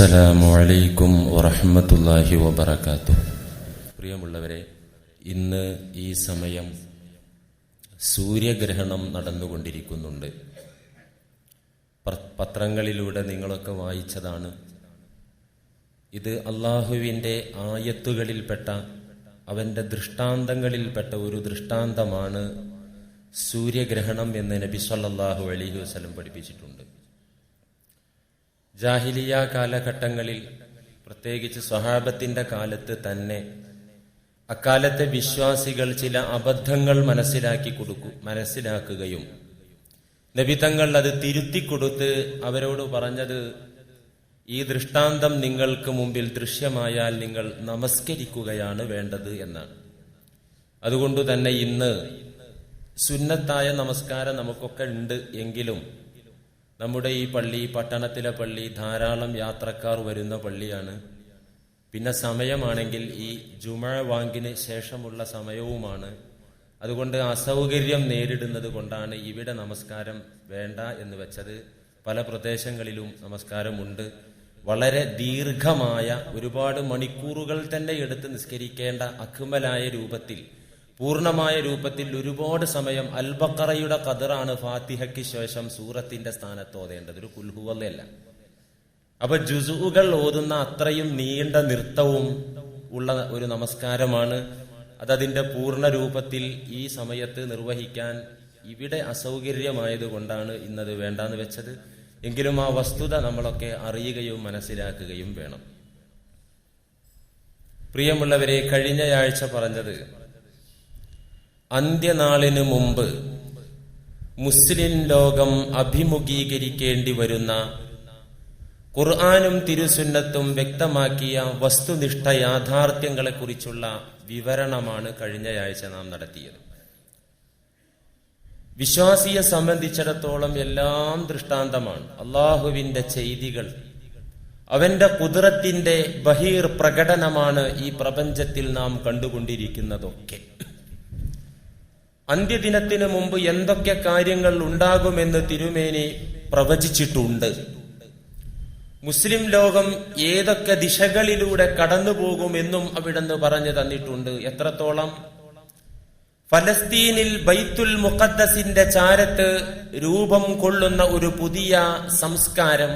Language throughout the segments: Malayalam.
അസ്സലാമു അലൈക്കും വറഹ്മത്തുള്ളാഹി വബറകാതുഹു. പ്രിയമുള്ളവരെ, ഇന്ന് ഈ സമയം സൂര്യഗ്രഹണം നടന്നുകൊണ്ടിരിക്കുന്നുണ്ട്. പത്രങ്ങളിലൂടെ നിങ്ങളൊക്കെ വായിച്ചതാണ്. ഇത് അള്ളാഹുവിൻ്റെ ആയത്തുകളിൽപ്പെട്ട, അവൻ്റെ ദൃഷ്ടാന്തങ്ങളിൽപ്പെട്ട ഒരു ദൃഷ്ടാന്തമാണ് സൂര്യഗ്രഹണം എന്ന് നബി സല്ലല്ലാഹു അലൈഹി വസല്ലം പഠിപ്പിച്ചിട്ടുണ്ട്. ജാഹിലിയ കാലഘട്ടങ്ങളിൽ, പ്രത്യേകിച്ച് സ്വഹാബത്തിന്റെ കാലത്ത് തന്നെ അക്കാലത്തെ വിശ്വാസികൾ ചില അബദ്ധങ്ങൾ മനസ്സിലാക്കുകയും നബി തങ്ങൾ അത് തിരുത്തിക്കൊടുത്ത് അവരോട് പറഞ്ഞത്, ഈ ദൃഷ്ടാന്തം നിങ്ങൾക്ക് മുമ്പിൽ ദൃശ്യമായാൽ നിങ്ങൾ നമസ്കരിക്കുകയാണ് വേണ്ടത് എന്നാണ്. അതുകൊണ്ട് തന്നെ ഇന്ന് സുന്നത്തായ നമസ്കാരം നമുക്കൊക്കെ ഉണ്ട്. എങ്കിലും നമ്മുടെ ഈ പള്ളി, പട്ടണത്തിലെ പള്ളി, ധാരാളം യാത്രക്കാർ വരുന്ന പള്ളിയാണ്. പിന്നെ സമയമാണെങ്കിൽ ഈ ജുമുഅ വാങ്കിന് ശേഷമുള്ള സമയവുമാണ്. അതുകൊണ്ട് അസൗകര്യം നേരിടുന്നത് കൊണ്ടാണ് ഇവിടെ നമസ്കാരം വേണ്ട എന്ന് വെച്ചത്. പല പ്രദേശങ്ങളിലും നമസ്കാരമുണ്ട്. വളരെ ദീർഘമായ, ഒരുപാട് മണിക്കൂറുകൾ തന്നെ എടുത്ത് നിസ്കരിക്കേണ്ട അക്മലായ രൂപത്തിൽ, പൂർണ്ണമായ രൂപത്തിൽ ഒരുപാട് സമയം അൽ ബഖറയുടെ ഖദറാണ് ഫാത്തിഹയ്ക്ക് ശേഷം സൂറത്തിന്റെ സ്ഥാനത്ത് ഓതേണ്ടത്, ഒരു ഖുൽ ഹുവല്ലല്ല. അപ്പൊ ജുസുകൾ ഓതുന്ന അത്രയും നീണ്ട നൃത്തവും ഉള്ള ഒരു നമസ്കാരമാണ്. അതതിന്റെ പൂർണ്ണ രൂപത്തിൽ ഈ സമയത്ത് നിർവഹിക്കാൻ ഇവിടെ അസൗകര്യമായത് കൊണ്ടാണ് ഇന്നത് വേണ്ടാന്ന് വെച്ചത്. എങ്കിലും ആ വസ്തുത നമ്മളൊക്കെ അറിയുകയും മനസ്സിലാക്കുകയും വേണം. പ്രിയമുള്ളവരെ, കഴിഞ്ഞയാഴ്ച പറഞ്ഞത്, അന്ത്യനാളിന് മുമ്പ് മുസ്ലിം ലോകം അഭിമുഖീകരിക്കേണ്ടി വരുന്ന ഖുർആനും തിരുസുന്നത്തും വ്യക്തമാക്കിയ വസ്തുനിഷ്ഠ യാഥാർത്ഥ്യങ്ങളെക്കുറിച്ചുള്ള വിവരണമാണ് കഴിഞ്ഞയാഴ്ച നാം നടത്തിയത്. വിശ്വാസിയെ സംബന്ധിച്ചിടത്തോളം എല്ലാം ദൃഷ്ടാന്തമാണ്. അള്ളാഹുവിന്റെ ചെയ്തികൾ, അവന്റെ ഖുദ്റത്തിന്റെ ബഹിർ പ്രകടനമാണ് ഈ പ്രപഞ്ചത്തിൽ നാം കണ്ടുകൊണ്ടിരിക്കുന്നതൊക്കെ. അന്ത്യദിനത്തിന് മുമ്പ് എന്തൊക്കെ കാര്യങ്ങൾ ഉണ്ടാകുമെന്ന് തിരുമേനി പ്രവചിച്ചിട്ടുണ്ട്. മുസ്ലിം ലോകം ഏതൊക്കെ ദിശകളിലൂടെ കടന്നുപോകുമെന്നും അവിടുന്ന് പറഞ്ഞു തന്നിട്ടുണ്ട്. എത്രത്തോളം? ഫലസ്തീനിൽ ബൈത്തുൽ മുഖദ്ദസിന്റെ ചാരത്ത് രൂപം കൊള്ളുന്ന ഒരു പുതിയ സംസ്കാരം,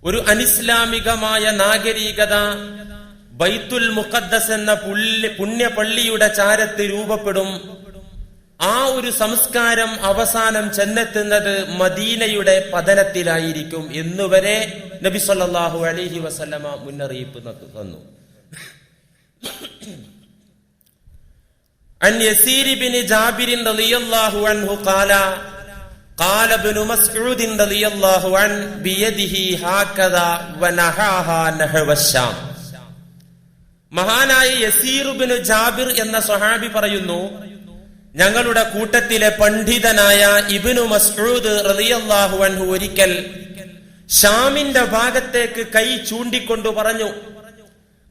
ഒരു അനിസ്ലാമികമായ നാഗരികത ബൈത്തുൽ മുഖദ്ദസ് എന്ന പുണ്യപള്ളിയുടെ ചാരത്ത് രൂപപ്പെടും. ആ ഒരു സംസ്കാരം അവസാനം ചെന്നെത്തുന്നത് മദീനയുടെ പതനത്തിലായിരിക്കും എന്നുവരെ നബി സല്ലല്ലാഹു അലൈഹി വസല്ലമ മുന്നറിയിപ്പ് തന്നു. അൻ യസീർ ഇബ്നു ജാബിർ റളിയല്ലാഹു അൻഹു ഖാല ഖാല ഇബ്നു മസ്ഊദ് റളിയല്ലാഹു അൻ ബിയദിഹി ഹാകദാ വനഹാഹാ നഹവ ശാം. മഹാനായ യസീർ ഇബ്നു ജാബിർ എന്ന സ്വഹാബി പറയുന്നു, ഞങ്ങളുടെ കൂട്ടത്തിലെ പണ്ഡിതനായ ഇബ്നു മസ്ഊദ് റളിയല്ലാഹു അൻഹു ഒരിക്കൽ ഷാമിന്റെ ഭാഗത്തേക്ക് കൈ ചൂണ്ടിക്കൊണ്ടു പറഞ്ഞു,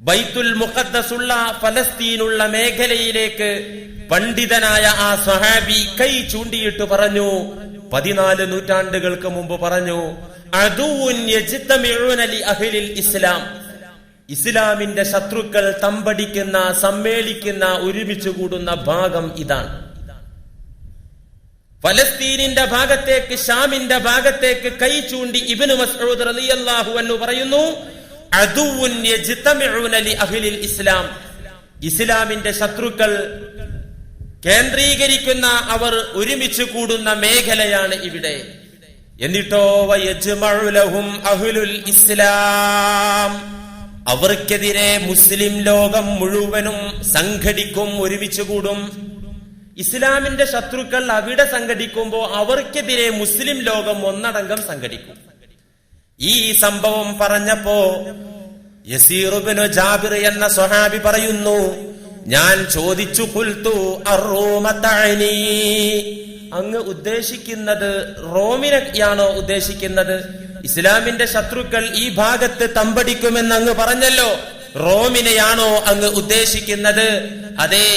ബൈത്തുൽ മുഖദ്ദസുള്ള ഫലസ്തീനുള്ള മേഖലയിലേക്ക് പണ്ഡിതനായ ആ സ്വഹാബി കൈ ചൂണ്ടിയിട്ട് പറഞ്ഞു, 14 നൂറ്റാണ്ടുകൾക്ക് മുമ്പ് പറഞ്ഞു, അദുവുൻ യജ്തമിഊന ലി അഹ്ലിൽ ഇസ്ലാം. ഇസ്ലാമിന്റെ ശത്രുക്കൾ തമ്പടിക്കുന്ന, സമ്മേളിക്കുന്ന, ഒരുമിച്ച് കൂടുന്ന ഭാഗം ഇതാണ്. ഫലസ്തീനിന്റെ ഭാഗത്തേക്ക്, ഷാമിന്റെ ഭാഗത്തേക്ക് കൈ ചൂണ്ടി ഇബ്നു മസ്ഊദ് റളിയല്ലാഹു അൻഹു പറയുന്നു, അദുവുൻ യജ്തമിഊന ലി അഹ്ലിൽ ഇസ്ലാം. ഇസ്ലാമിന്റെ ശത്രുക്കൾ കേന്ദ്രീകരിക്കുന്ന, അവർ ഒരുമിച്ച് കൂടുന്ന മേഖലയാണ് ഇവിടെ. എന്നിട്ടോ വയജ്മഉ ലഹും അഹ്ലുൽ ഇസ്ലാം, അവർക്കെതിരെ മുസ്ലിം ലോകം മുഴുവനും സംഘടിക്കും, ഒരുമിച്ച് കൂടും. ഇസ്ലാമിന്റെ ശത്രുക്കൾ അവിടെ സംഘടിക്കുമ്പോ അവർക്കെതിരെ മുസ്ലിം ലോകം ഒന്നടങ്കം സംഘടിക്കും. ഈ സംഭവം പറഞ്ഞപ്പോ യസീർ ഇബ്നു ജാബിർ എന്ന സ്വഹാബി പറയുന്നു, ഞാൻ ചോദിച്ചു, ഖുൽതു അർറൂമ തഅനി, അങ്ങ് ഉദ്ദേശിക്കുന്നത് റോമിനെയാണോ ഉദ്ദേശിക്കുന്നത്? ഇസ്ലാമിന്റെ ശത്രുക്കൾ ഈ ഭാഗത്ത് തമ്പടിക്കുമെന്ന് അങ്ങ് പറഞ്ഞല്ലോ, റോമിനെയാണോ അങ്ങ് ഉദ്ദേശിക്കുന്നത്? അതെ,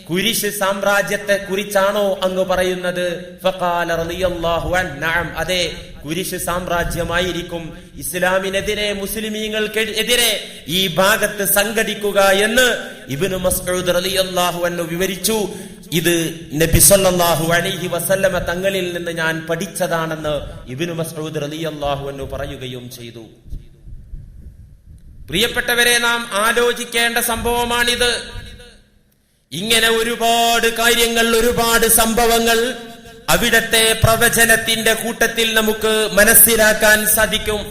കുരിശ് സാമ്രാജ്യത്തെ കുറിച്ചാണോ അങ്ങ് പറയുന്നത്? ഫഖാല റളിയല്ലാഹു അൻഹു നഅം, അതെ, കുരിശ് സാമ്രാജ്യമായിരിക്കും ഇസ്ലാമിനെതിരെ, മുസ്ലിമീങ്ങൾക്കെതിരെ ഈ ഭാഗത്ത് സംഘടിക്കുക എന്ന് ഇബ്നു മസ്ഊദ് റളിയല്ലാഹു അൻഹു വിവരിച്ചു. ഇത് നബി സല്ലല്ലാഹു അലൈഹി വസല്ലമ തങ്ങളിൽ നിന്ന് ഞാൻ പഠിച്ചതാണെന്ന് ഇബ്നു മസ്ഊദ് റളിയല്ലാഹു അൻഹു പറയുകയും ചെയ്തു. പ്രിയപ്പെട്ടവരെ, നാം ആലോചിക്കേണ്ട സംഭവമാണിത്. ഇങ്ങനെ ഒരുപാട് കാര്യങ്ങൾ, ഒരുപാട് സംഭവങ്ങൾ അവിടത്തെ പ്രവചനത്തിന്റെ കൂട്ടത്തിൽ നമുക്ക് മനസ്സിലാക്കാൻ സാധിക്കും.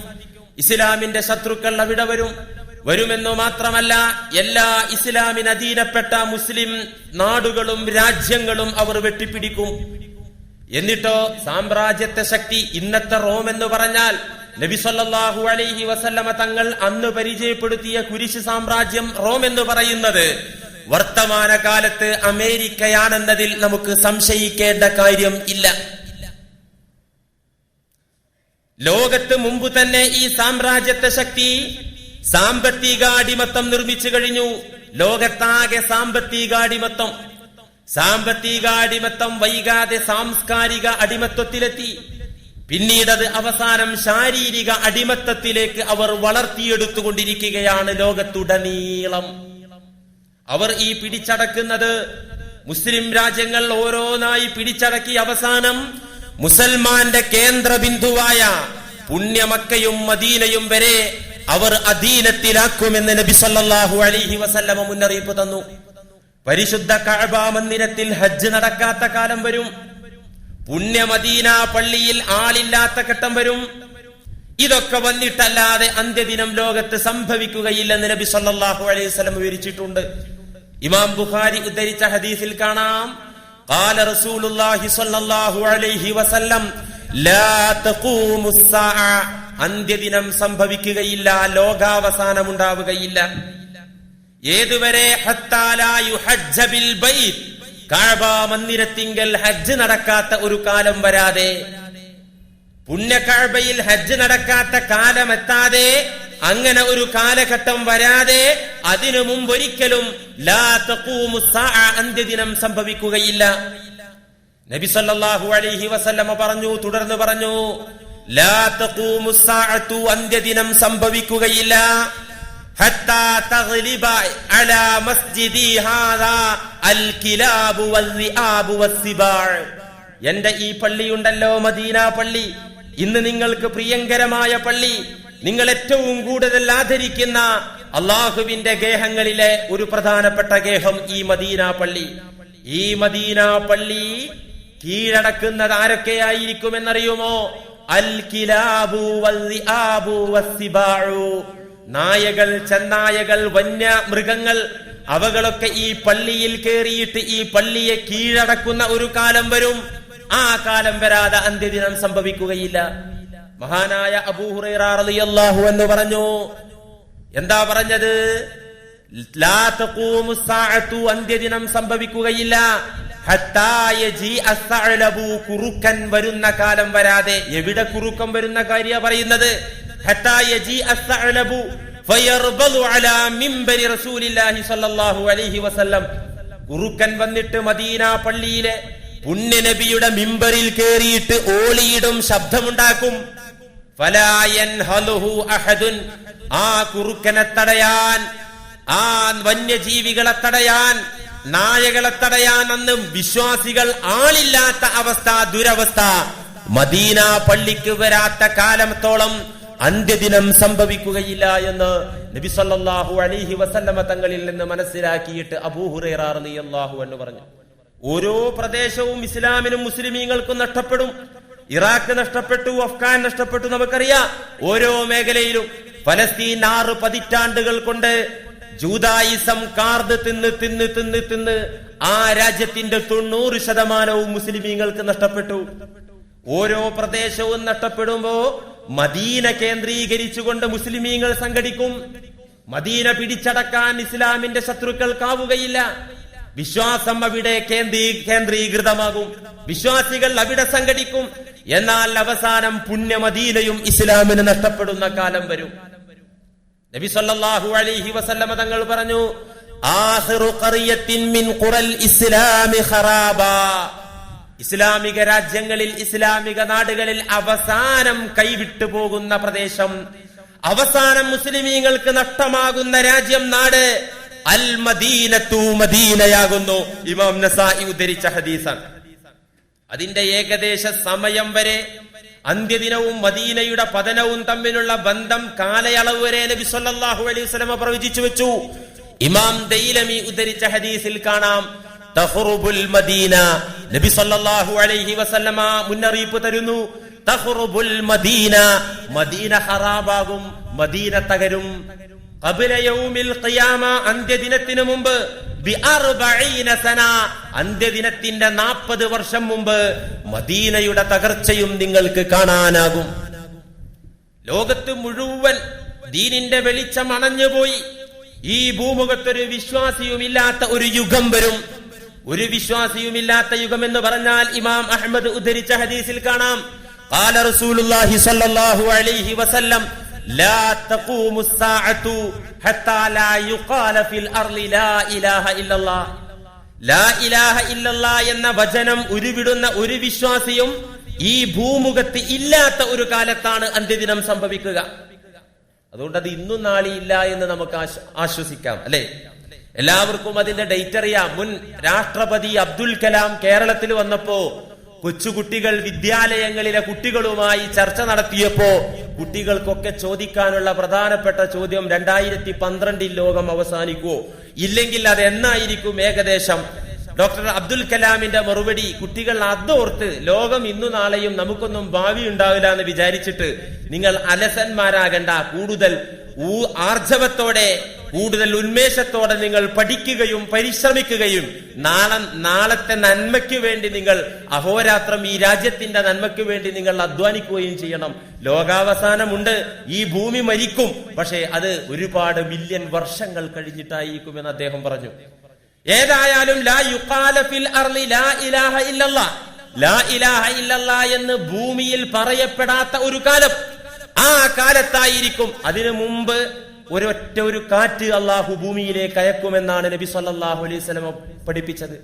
ഇസ്ലാമിന്റെ ശത്രുക്കൾ അവിടെ വരുമെന്നു മാത്രമല്ല, എല്ലാ ഇസ്ലാമിന് അധീനപ്പെട്ട മുസ്ലിം നാടുകളും രാജ്യങ്ങളും അവർ വെട്ടിപ്പിടിക്കും. എന്നിട്ടോ സാമ്രാജ്യത്തെ ശക്തി, ഇന്നത്തെ റോം എന്ന് പറഞ്ഞാൽ നബി സല്ലല്ലാഹു അലൈഹി വസല്ലമ തങ്ങൾ അന്ന് പരിചയപ്പെടുത്തിയ കുരിശ് സാമ്രാജ്യം റോം എന്ന് പറയുന്നത് വർത്തമാനകാലത്ത് അമേരിക്കയാണെന്നതിൽ നമുക്ക് സംശയിക്കേണ്ട കാര്യം ഇല്ല. ലോകത്ത് മുമ്പ് തന്നെ ഈ സാമ്രാജ്യത്തെ ശക്തി സാമ്പത്തികാടിമത്തം നിർമ്മിച്ചു കഴിഞ്ഞു. ലോകത്താകെ സാമ്പത്തികാടിമത്തം വൈകാതെ സാംസ്കാരിക അടിമത്വത്തിലെത്തി. പിന്നീടത് അവസാനം ശാരീരിക അടിമത്തത്തിലേക്ക് അവർ വളർത്തിയെടുത്തുകൊണ്ടിരിക്കുകയാണ് ലോകത്തുടനീളം. അവർ ഈ പിടിച്ചടക്കുന്നത് മുസ്ലിം രാജ്യങ്ങൾ ഓരോന്നായി പിടിച്ചടക്കി അവസാനം മുസൽമാന്റെ കേന്ദ്ര ബിന്ദുവായ പുണ്യമക്കയും മദീനയും വരെ അവർ അധീനത്തിലാക്കുമെന്ന് നബി സല്ലല്ലാഹു അലൈഹി വസല്ലമ മുന്നറിയിപ്പ് തന്നു. പരിശുദ്ധ കഅബ മന്ദിരത്തിൽ ഹജ്ജ് നടക്കാത്ത കാലം വരും. പുണ്യ മദീന പള്ളിയിൽ ആളില്ലാത്ത ഘട്ടം വരും. ഇതൊക്കെ വന്നിട്ടല്ലാതെ അന്ത്യദിനം ലോകത്ത് സംഭവിക്കുകയില്ലെന്ന് നബി സല്ലല്ലാഹു അലൈഹി വസല്ലം വിവരിച്ചിട്ടുണ്ട്. ഇമാം ബുഖാരി ഉദ്ധരിച്ച ഹദീസിൽ കാണാം, ഖാല റസൂലുള്ളാഹി സ്വല്ലല്ലാഹു അലൈഹി വസല്ലം ലാ തഖൂമുസ് സാഅ, അന്ത്യദിനം സംഭവിക്കുകയില്ല, ലോകാവസാനം ഉണ്ടാവുകയില്ല. ഏതുവരെ? ഹത്താ ലാ യുഹജ്ജ ബിൽ ബൈത്ത്, കഅബ മന്ദിരത്തിങ്കൽ ഹജ്ജ് നടക്കാത്ത ഒരു കാലം വരാതെ, പുണ്യ കഅബയിൽ ഹജ്ജ് നടക്കാത്ത കാലം എത്താതെ, അങ്ങനെ ഒരു കാലഘട്ടം വരാതെ അതിനു മുമ്പൊരിക്കലും ലാ തഖൂമുസ് സാഅ, അന്ത്യദിനം സംഭവിക്കുകയില്ല. നബി സല്ലല്ലാഹു അലൈഹി വസല്ലമ പറഞ്ഞു, തുടർന്ന് പറഞ്ഞു, ലാ തഖൂമുസ് സാഅതു, അന്ത്യദിനം സംഭവിക്കുകയില്ല, ഹത്താ തഗ്ലിബ അലാ മസ്ജിദി ഹാദാ അൽ കിലാബു വൽറിആബു വസ്സിബാ. എന്റെ ഈ പള്ളിയുണ്ടല്ലോ, മദീന പള്ളി, ഇന്ന് നിങ്ങൾക്ക് പ്രിയങ്കരമായ പള്ളി, നിങ്ങൾ ഏറ്റവും കൂടുതൽ ആദരിക്കുന്ന അള്ളാഹുവിന്റെ ഗേഹങ്ങളിലെ ഒരു പ്രധാനപ്പെട്ട ഗേഹം ഈ മദീന പള്ളി. ഈ മദീന പള്ളി കീഴടക്കുന്നത് ആരൊക്കെയായിരിക്കുമെന്നറിയുമോ? അൽ കിലാബു വൽറിആബു വസ്സിബാഉ, നായകൾ, ചെന്നായകൾ, വന്യ മൃഗങ്ങൾ, അവകളൊക്കെ ഈ പള്ളിയിൽ കയറിയിട്ട് ഈ പള്ളിയെ കീഴടക്കുന്ന ഒരു കാലം വരും. ആ കാലം വരാതെ അന്ത്യദിനം സംഭവിക്കുകയില്ല. മഹാനായ അബൂ ഹുറൈറ റളിയല്ലാഹു അൻഹു പറഞ്ഞു, എന്താ പറഞ്ഞത്? ലാ തഖൂമുസ് സാഅതു, അന്ത്യദിനം സംഭവിക്കുകയില്ല, ഹത്താ യജീഅ അസ്സഅലബു, കുറുക്കൻ വരുന്ന കാലം വരാതെ. എവിടെ കുറുക്കൻ വരുന്ന കാര്യ പറയുന്നത്? ഹത്താ യജീഅ അസ്സഅലബു ഫയർബദു അലാ മിംബരി റസൂലില്ലാഹി സ്വല്ലല്ലാഹു അലൈഹി വസല്ലം. കുറുക്കൻ വന്നിട്ട് മദീന പള്ളിയിലെ പുണ്യനബിയുടെ മിമ്പറിൽ കേറിയിട്ട് ഓളിയിടും, ശബ്ദമുണ്ടാക്കും. ഫലാ യൻഹലുഹു അഹദുൻ, ആ കുറുക്കനെ തടയാൻ, ആ വന്യജീവികളെ തടയാൻ, നായകളെ തടയാൻ അന്ന് വിശ്വാസികൾ ആളില്ലാത്ത അവസ്ഥ, ദുരവസ്ഥ. മദീന പള്ളിക്ക് വരാത്ത കാലത്തോളം അന്ത്യദിനം സംഭവിക്കുകയില്ല എന്ന് നബി സല്ലല്ലാഹു അലൈഹി വസല്ലമ തങ്ങളിൽ നിന്ന് മനസ്സിലാക്കിയിട്ട് അബൂ ഹുറൈറ റളിയല്ലാഹു അൻഹു പറഞ്ഞു, ഓരോ പ്രദേശവും ഇസ്ലാമിനും മുസ്ലിമീങ്ങൾക്കും നഷ്ടപ്പെടും. ഇറാഖ് നഷ്ടപ്പെട്ടു, അഫ്ഗാൻ നഷ്ടപ്പെട്ടു, നമുക്കറിയാം. ഓരോ മേഖലയിലും ഫലസ്തീൻ 6 പതിറ്റാണ്ടുകൾ കൊണ്ട് ജൂതായിസം കാർഡ് തിന്ന് ആ രാജ്യത്തിന്റെ 90% മുസ്ലിമീങ്ങൾക്ക് നഷ്ടപ്പെട്ടു. ഓരോ പ്രദേശവും നഷ്ടപ്പെടുമ്പോ മദീന കേന്ദ്രീകരിച്ചുകൊണ്ട് മുസ്ലിമീങ്ങൾ സംഘടിക്കും. മദീന പിടിച്ചടക്കാൻ ഇസ്ലാമിന്റെ ശത്രുക്കൾക്കാവുകയില്ല. വിശ്വാസം അവിടെ കേന്ദ്രീകൃതമാകും, വിശ്വാസികൾ അവിടെ സംഘടിക്കും. എന്നാൽ അവസാനം പുണ്യ മദീനയും ഇസ്ലാമിന് നഷ്ടപ്പെടുന്ന കാലം വരും. നബി സല്ലല്ലാഹു അലൈഹി വസല്ലമ തങ്ങൾ പറഞ്ഞു, ആഖിറു ഖറിയത്തിൻ മിൻ ഖുറൽ ഇസ്ലാമി ഖറാബാ, ഇസ്ലാമിക രാജ്യങ്ങളിൽ, ഇസ്ലാമിക നാടുകളിൽ അവസാനം കൈവിട്ടു പോകുന്ന പ്രദേശം, അവസാനം മുസ്ലിമീങ്ങൾക്ക് നഷ്ടമാകുന്ന രാജ്യം, നാട് അൽ മദീനത്തു, മദീനയാകുന്നു. ഇമാം നസായി ഉദ്ധരിച്ച ഹദീസാണ്. അതിന്റെ ഏകദേശ സമയം വരെ, അന്ത്യദിനവും മദീനയുടെ പതനവും തമ്മിലുള്ള ബന്ധം, കാലയളവ് വരെ നബി സല്ലല്ലാഹു അലൈഹി വസല്ലം പ്രവചിച്ചു വെച്ചു. ഇമാം ദൈലമി ഉദ്ധരിച്ച ഹദീസിൽ കാണാം, തഖറുബുൽ മദീന, നബി സല്ലല്ലാഹു അലൈഹി വസല്ലമ മുന്നറിയിപ്പ് തരുന്നു, തഖറുബുൽ മദീന, മദീന ഖറാബാകും, മദീന തകരും. ഖബല യൗമിൽ ഖിയാമ, അന്ത്യദിനത്തിനു മുമ്പ്, ബി40 സന, അന്ത്യദിനത്തിന്റെ 40 വർഷം മുമ്പ് മദീനയുടെ തകർച്ചയും നിങ്ങൾക്ക് കാണാനാകും. ലോകത്ത് മുഴുവൻ ദീനിന്റെ വെളിച്ചം അണഞ്ഞുപോയി. ഈ ഭൂമുഖത്തൊരു വിശ്വാസിയുമില്ലാത്ത ഒരു യുഗം വരും. ഒരു വിശ്വാസിയുമില്ലാത്ത യുഗം എന്ന് പറഞ്ഞാൽ ഇമാം അഹ്മദ് ഉദ്ധരിച്ച ഹദീസിൽ കാണാം, ഖാല റസൂലുള്ളാഹി സ്വല്ലല്ലാഹു അലൈഹി വസല്ലം, ലാ തഖൂമു സ്സാഅതു ഹത്താ ലാ യുഖാല ഫിൽ അർളി ലാ ഇലാഹ ഇല്ലല്ലാഹ്. ലാ ഇലാഹ ഇല്ലല്ലാഹ് എന്ന വചനം ഉരുവിടുന്ന ഒരു വിശ്വാസിയും ഈ ഭൂമുഖത്ത് ഇല്ലാത്ത ഒരു കാലത്താണ് അന്ത്യദിനം സംഭവിക്കുക. അതുകൊണ്ട് അത് ഇന്നും നാളെയില്ല എന്ന് നമുക്ക് ആശ്വസിക്കാം, അല്ലെ? എല്ലാവർക്കും അതിന്റെ ഡേറ്റ് അറിയാം. മുൻ രാഷ്ട്രപതി അബ്ദുൽ കലാം കേരളത്തിൽ വന്നപ്പോ കൊച്ചുകുട്ടികൾ വിദ്യാലയങ്ങളിലെ കുട്ടികളുമായി ചർച്ച നടത്തിയപ്പോ കുട്ടികൾക്കൊക്കെ ചോദിക്കാനുള്ള പ്രധാനപ്പെട്ട ചോദ്യം, 2012 ലോകം അവസാനിക്കുമോ, ഇല്ലെങ്കിൽ അത് എന്നായിരിക്കും ഏകദേശം? ഡോക്ടർ അബ്ദുൽ കലാമിന്റെ മറുപടി, കുട്ടികൾ അതോർത്ത് ലോകം ഇന്നു നാളെയും നമുക്കൊന്നും ഭാവി ഉണ്ടാവില്ല എന്ന് വിചാരിച്ചിട്ട് നിങ്ങൾ അലസന്മാരാകണ്ട, കൂടുതൽ ആർജവത്തോടെ, കൂടുതൽ ഉന്മേഷത്തോടെ നിങ്ങൾ പഠിക്കുകയും പരിശ്രമിക്കുകയും നാളത്തെ നന്മയ്ക്ക് വേണ്ടി നിങ്ങൾ അഹോരാത്രം ഈ രാജ്യത്തിന്റെ നന്മയ്ക്ക് വേണ്ടി നിങ്ങൾ അധ്വാനിക്കുകയും ചെയ്യണം. ലോകാവസാനമുണ്ട്, ഈ ഭൂമി മരിക്കും, പക്ഷേ അത് ഒരുപാട് മില്യൺ വർഷങ്ങൾ കഴിഞ്ഞിട്ടായിരിക്കുമെന്ന് അദ്ദേഹം പറഞ്ഞു. ഏതായാലും ലാ യുഖാല ഫിൽ അർളി ലാ ഇലാഹ ഇല്ലല്ലാഹ്, ലാ ഇലാഹ ഇല്ലല്ലാഹ് എന്ന് ഭൂമിയിൽ പറയപ്പെടാത്ത ഒരു കാലം, ആ കാലത്തായിരിക്കും. അതിനു മുമ്പ് ഒരു കാറ്റ് അള്ളാഹു ഭൂമിയിലേക്ക് അയക്കുമെന്നാണ് നബി സല്ലല്ലാഹു അലൈഹി വസല്ലം പഠിപ്പിച്ചത്.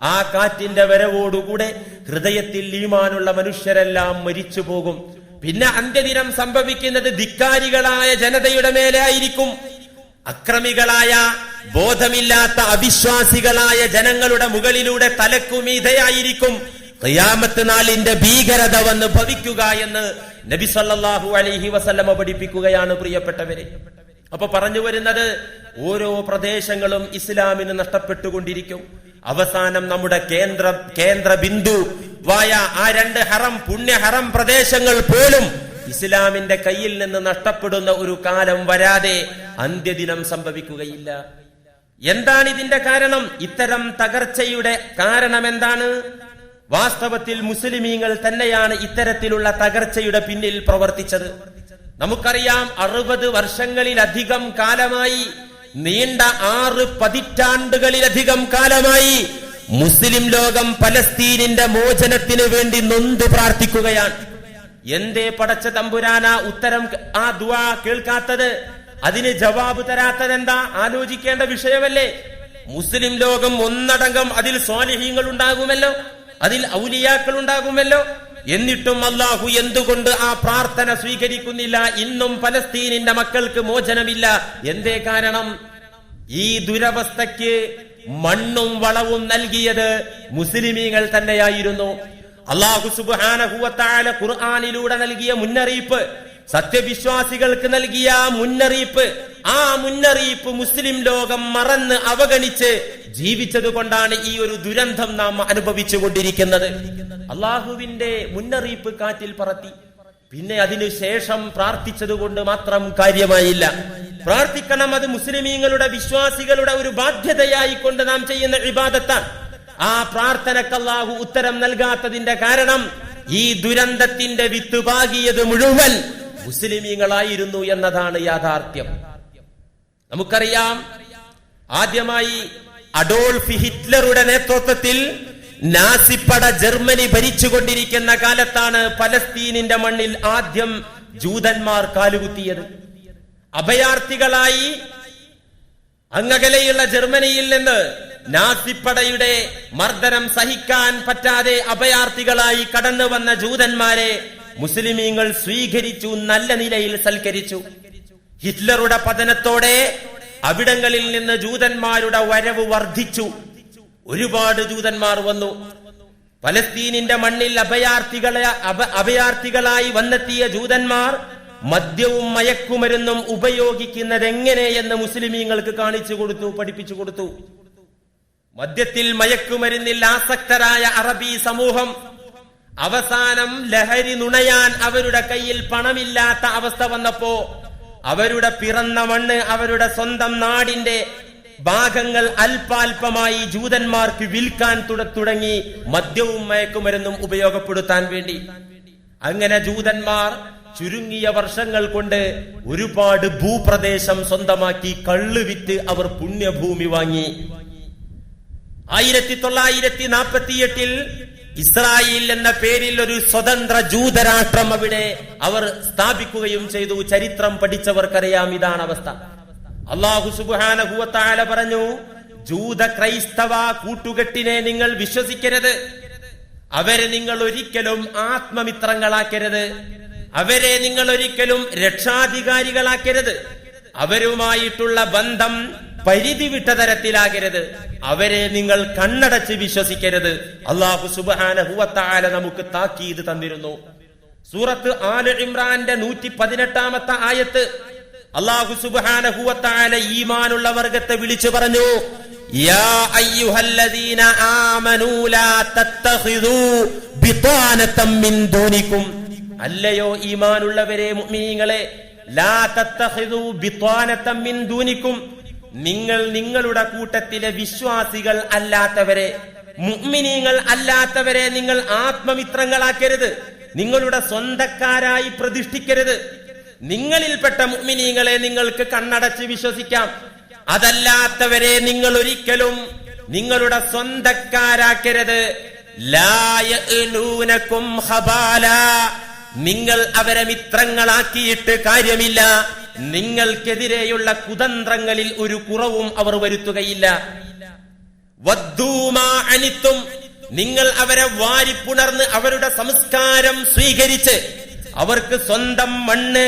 ആ കാറ്റിന്റെ വരവോടുകൂടെ ഹൃദയത്തിൽ ഈമാനുള്ള മനുഷ്യരെല്ലാം മരിച്ചു പോകും. പിന്നെ അന്ത്യദിനം സംഭവിക്കുന്നത് ധിക്കാരികളായ ജനതയുടെ മേലെ ആയിരിക്കും. അക്രമികളായ, ബോധമില്ലാത്ത, അവിശ്വാസികളായ ജനങ്ങളുടെ മുകളിലൂടെ തലക്കുമീതയായിരിക്കും ഖിയാമത്ത് നാളിന്റെ ഭീകരത വന്ന് ഭവിക്കുക എന്ന് നബി സല്ലല്ലാഹു അലൈഹി വസല്ലം പഠിപ്പിക്കുകയാണ്. പ്രിയപ്പെട്ടവരെ, അപ്പൊ പറഞ്ഞു വരുന്നത്, ഓരോ പ്രദേശങ്ങളും ഇസ്ലാമിന് നഷ്ടപ്പെട്ടുകൊണ്ടിരിക്കും. അവസാനം നമ്മുടെ കേന്ദ്ര ബിന്ദുവായ ആ 2 ഹറം, പുണ്യ ഹറം പ്രദേശങ്ങൾ പോലും ഇസ്ലാമിന്റെ കയ്യിൽ നിന്ന് നഷ്ടപ്പെടുന്ന ഒരു കാലം വരാതെ അന്ത്യദിനം സംഭവിക്കുകയില്ല. എന്താണ് ഇതിന്റെ കാരണം? ഇത്തരം തകർച്ചയുടെ കാരണം എന്താണ്? വാസ്തവത്തിൽ മുസ്ലിമീങ്ങൾ തന്നെയാണ് ഇത്തരത്തിലുള്ള തകർച്ചയുടെ പിന്നിൽ പ്രവർത്തിച്ചത്. നമുക്കറിയാം, 60 വർഷങ്ങളിലധികം കാലമായി, നീണ്ട 6 പതിറ്റാണ്ടുകളിലധികം കാലമായി മുസ്ലിം ലോകം പലസ്തീനിന്റെ മോചനത്തിന് വേണ്ടി നൊന്ത് പ്രാർത്ഥിക്കുകയാണ്. എന്തേ പടച്ച തമ്പുരാന ഉത്തരം, ആ ദുആ കേൾക്കാത്തത്? അതിന് ജവാബ് തരാത്തതെന്താ? ആലോചിക്കേണ്ട വിഷയമല്ലേ? മുസ്ലിം ലോകം ഒന്നടങ്കം അതിൽ സ്വാലിഹീങ്ങൾ ഉണ്ടാകുമല്ലോ, അതിൽ ഔലിയാക്കൾ ഉണ്ടാകുമല്ലോ. എന്നിട്ടും അല്ലാഹു എന്തുകൊണ്ട് ആ പ്രാർത്ഥന സ്വീകരിക്കുന്നില്ല? ഇന്നും പലസ്തീനിന്റെ മക്കൾക്ക് മോചനമില്ല. എന്തേ കാരണം? ഈ ദുരവസ്ഥയ്ക്ക് മണ്ണും വളവും നൽകിയത് മുസ്ലിമീങ്ങൾ തന്നെയായിരുന്നു. അല്ലാഹു സുബ്ഹാനഹു വ തആല ഖുർആനിലൂടെ നൽകിയ മുന്നറിയിപ്പ്, സത്യവിശ്വാസികൾക്ക് നൽകിയ മുന്നറിയിപ്പ്, ആ മുന്നറിയിപ്പ് മുസ്ലിം ലോകം മറന്ന് അവഗണിച്ച് ജീവിച്ചത് കൊണ്ടാണ് ഈ ഒരു ദുരന്തം നാം അനുഭവിച്ചു കൊണ്ടിരിക്കുന്നത്. അള്ളാഹുവിന്റെ മുന്നറിയിപ്പ് കാറ്റിൽ പറത്തി. പിന്നെ അതിനുശേഷം പ്രാർത്ഥിച്ചത് കൊണ്ട് മാത്രം കാര്യമായില്ല. പ്രാർത്ഥിക്കണം, അത് മുസ്ലിമീങ്ങളുടെ, വിശ്വാസികളുടെ ഒരു ബാധ്യതയായി കൊണ്ട് നാം ചെയ്യുന്ന ഇബാദത്താണ്. ആ പ്രാർത്ഥനക്ക് അല്ലാഹു ഉത്തരം നൽകാത്തതിന്റെ കാരണം ഈ ദുരന്തത്തിന്റെ വിത്ത് പാകിയത് മുഴുവൻ മുസ്ലിമീങ്ങളായിരുന്നു എന്നതാണ് യാഥാർത്ഥ്യം. നമുക്കറിയാം, ആദ്യമായി അഡോൾഫ് ഹിറ്റ്ലറുടെ നേതൃത്വത്തിൽ നാസിപ്പട ജർമ്മനി ഭരിച്ചുകൊണ്ടിരിക്കുന്ന കാലത്താണ് പലസ്തീനിന്റെ മണ്ണിൽ ആദ്യം ജൂതന്മാർ കാലുകുത്തിയത്. അഭയാർത്ഥികളായി അങ്ങകലെയുള്ള ജർമ്മനിയിൽ നിന്ന് നാസിപ്പടയുടെ മർദ്ദനം സഹിക്കാൻ പറ്റാതെ അഭയാർത്ഥികളായി കടന്നു വന്ന ജൂതന്മാരെ മുസ്ലിമീങ്ങൾ സ്വീകരിച്ചു, നല്ല നിലയിൽ സൽക്കരിച്ചു. ഹിറ്റ്ലറുടെ പതനത്തോടെ അവിടങ്ങളിൽ നിന്ന് ജൂതന്മാരുടെ വരവ് വർദ്ധിച്ചു. ജൂതന്മാർ വന്നു. പലസ്തീനിന്റെ മണ്ണിൽ അഭയാർത്ഥികളായി വന്നെത്തിയ ജൂതന്മാർ മദ്യവും മയക്കുമരുന്നും ഉപയോഗിക്കുന്നത് എങ്ങനെയെന്ന് മുസ്ലിമീങ്ങൾക്ക് കാണിച്ചു കൊടുത്തു, പഠിപ്പിച്ചു കൊടുത്തു. മദ്യത്തിൽ മയക്കുമരുന്നിൽ ആസക്തരായ അറബി സമൂഹം അവസാനം ലഹരി നുണയാൻ അവരുടെ കയ്യിൽ പണമില്ലാത്ത അവസ്ഥ വന്നപ്പോ അവരുടെ പിറന്ന മണ്ണ്, അവരുടെ സ്വന്തം നാടിന്റെ ഭാഗങ്ങൾ അല്പാൽപമായി ജൂതന്മാർക്ക് വിൽക്കാൻ തുടങ്ങി, മദ്യവും മയക്കുമരുന്നും ഉപയോഗപ്പെടുത്താൻ വേണ്ടി. അങ്ങനെ ജൂതന്മാർ ചുരുങ്ങിയ വർഷങ്ങൾ കൊണ്ട് ഒരുപാട് ഭൂപ്രദേശം സ്വന്തമാക്കി, കള്ള് വിറ്റ് അവർ പുണ്യഭൂമി വാങ്ങി. 1948 ഇസ്രായേൽ എന്ന പേരിൽ ഒരു സ്വതന്ത്ര ജൂതരാഷ്ട്രം അവിടെ അവർ സ്ഥാപിക്കുകയും ചെയ്തു. ചരിത്രം പഠിച്ചവർക്കറിയാം ഇതാണ് അവസ്ഥ. അല്ലാഹു സുബ്ഹാനഹു വ തആല പറഞ്ഞു, ജൂത ക്രൈസ്തവ കൂട്ടുകെട്ടിനെ നിങ്ങൾ വിശ്വസിക്കരുത്, അവരെ നിങ്ങൾ ഒരിക്കലും ആത്മമിത്രങ്ങളാക്കരുത്, അവരെ നിങ്ങൾ ഒരിക്കലും രക്ഷാധികാരികളാക്കരുത്, അവരുമായിട്ടുള്ള ബന്ധം പരിധി വിട്ട തരത്തിലാകരുത്, അവരെ നിങ്ങൾ കണ്ണടച്ച് വിശ്വസിക്കരുത്. അല്ലാഹു സുബ്ഹാനഹു വ തആല നമുക്ക് താക്കീത് തന്നിരുന്നു. സൂറത്ത് ആല ഇമ്രാന്റെ 118 ആയത്ത് അല്ലാഹു സുബ്ഹാനഹു വ തആല ഈമാനുള്ള വർഗത്തെ വിളിച്ചു പറഞ്ഞു, യാ അയ്യുഹല്ലദീന ആമനൂ ലാ തത്തഖിദൂ ബിതാനതം മിൻ ദൂനികും. അല്ലയോ ഈമാനുള്ളവരെ, മുഅ്മിനീങ്ങളെ, ലാ തത്തഖിദൂ ബിതാനതം മിൻ ദൂനികും, നിങ്ങൾ നിങ്ങളുടെ കൂട്ടത്തിലെ വിശ്വാസികൾ അല്ലാത്തവരെ, മുഅ്മിനീങ്ങൾ അല്ലാത്തവരെ നിങ്ങൾ ആത്മമിത്രങ്ങളാക്കരുത്, നിങ്ങളുടെ സ്വന്തക്കാരായി പ്രതിഷ്ഠിക്കരുത്. നിങ്ങളിൽപ്പെട്ട മുഅ്മിനീങ്ങളെ നിങ്ങൾക്ക് കണ്ണടച്ച് വിശ്വസിക്കാം, അതല്ലാത്തവരെ നിങ്ങൾ ഒരിക്കലും നിങ്ങളുടെ സ്വന്തക്കാരാക്കരുത്. ലാ യഅലൂനകും ഖബാല, നിങ്ങൾ അവരെ മിത്രങ്ങളാക്കിയിട്ട് കാര്യമില്ല, നിങ്ങൾക്കെതിരെയുള്ള കുതന്ത്രങ്ങളിൽ ഒരു കുറവും അവർ വരുത്തുകയില്ല. വദ്ദൂ മാ അനിത്തും, നിങ്ങൾ അവരെ വാരിപ്പുണർന്ന് അവരുടെ സംസ്കാരം സ്വീകരിച്ച് അവർക്ക് സ്വന്തം മണ്ണ്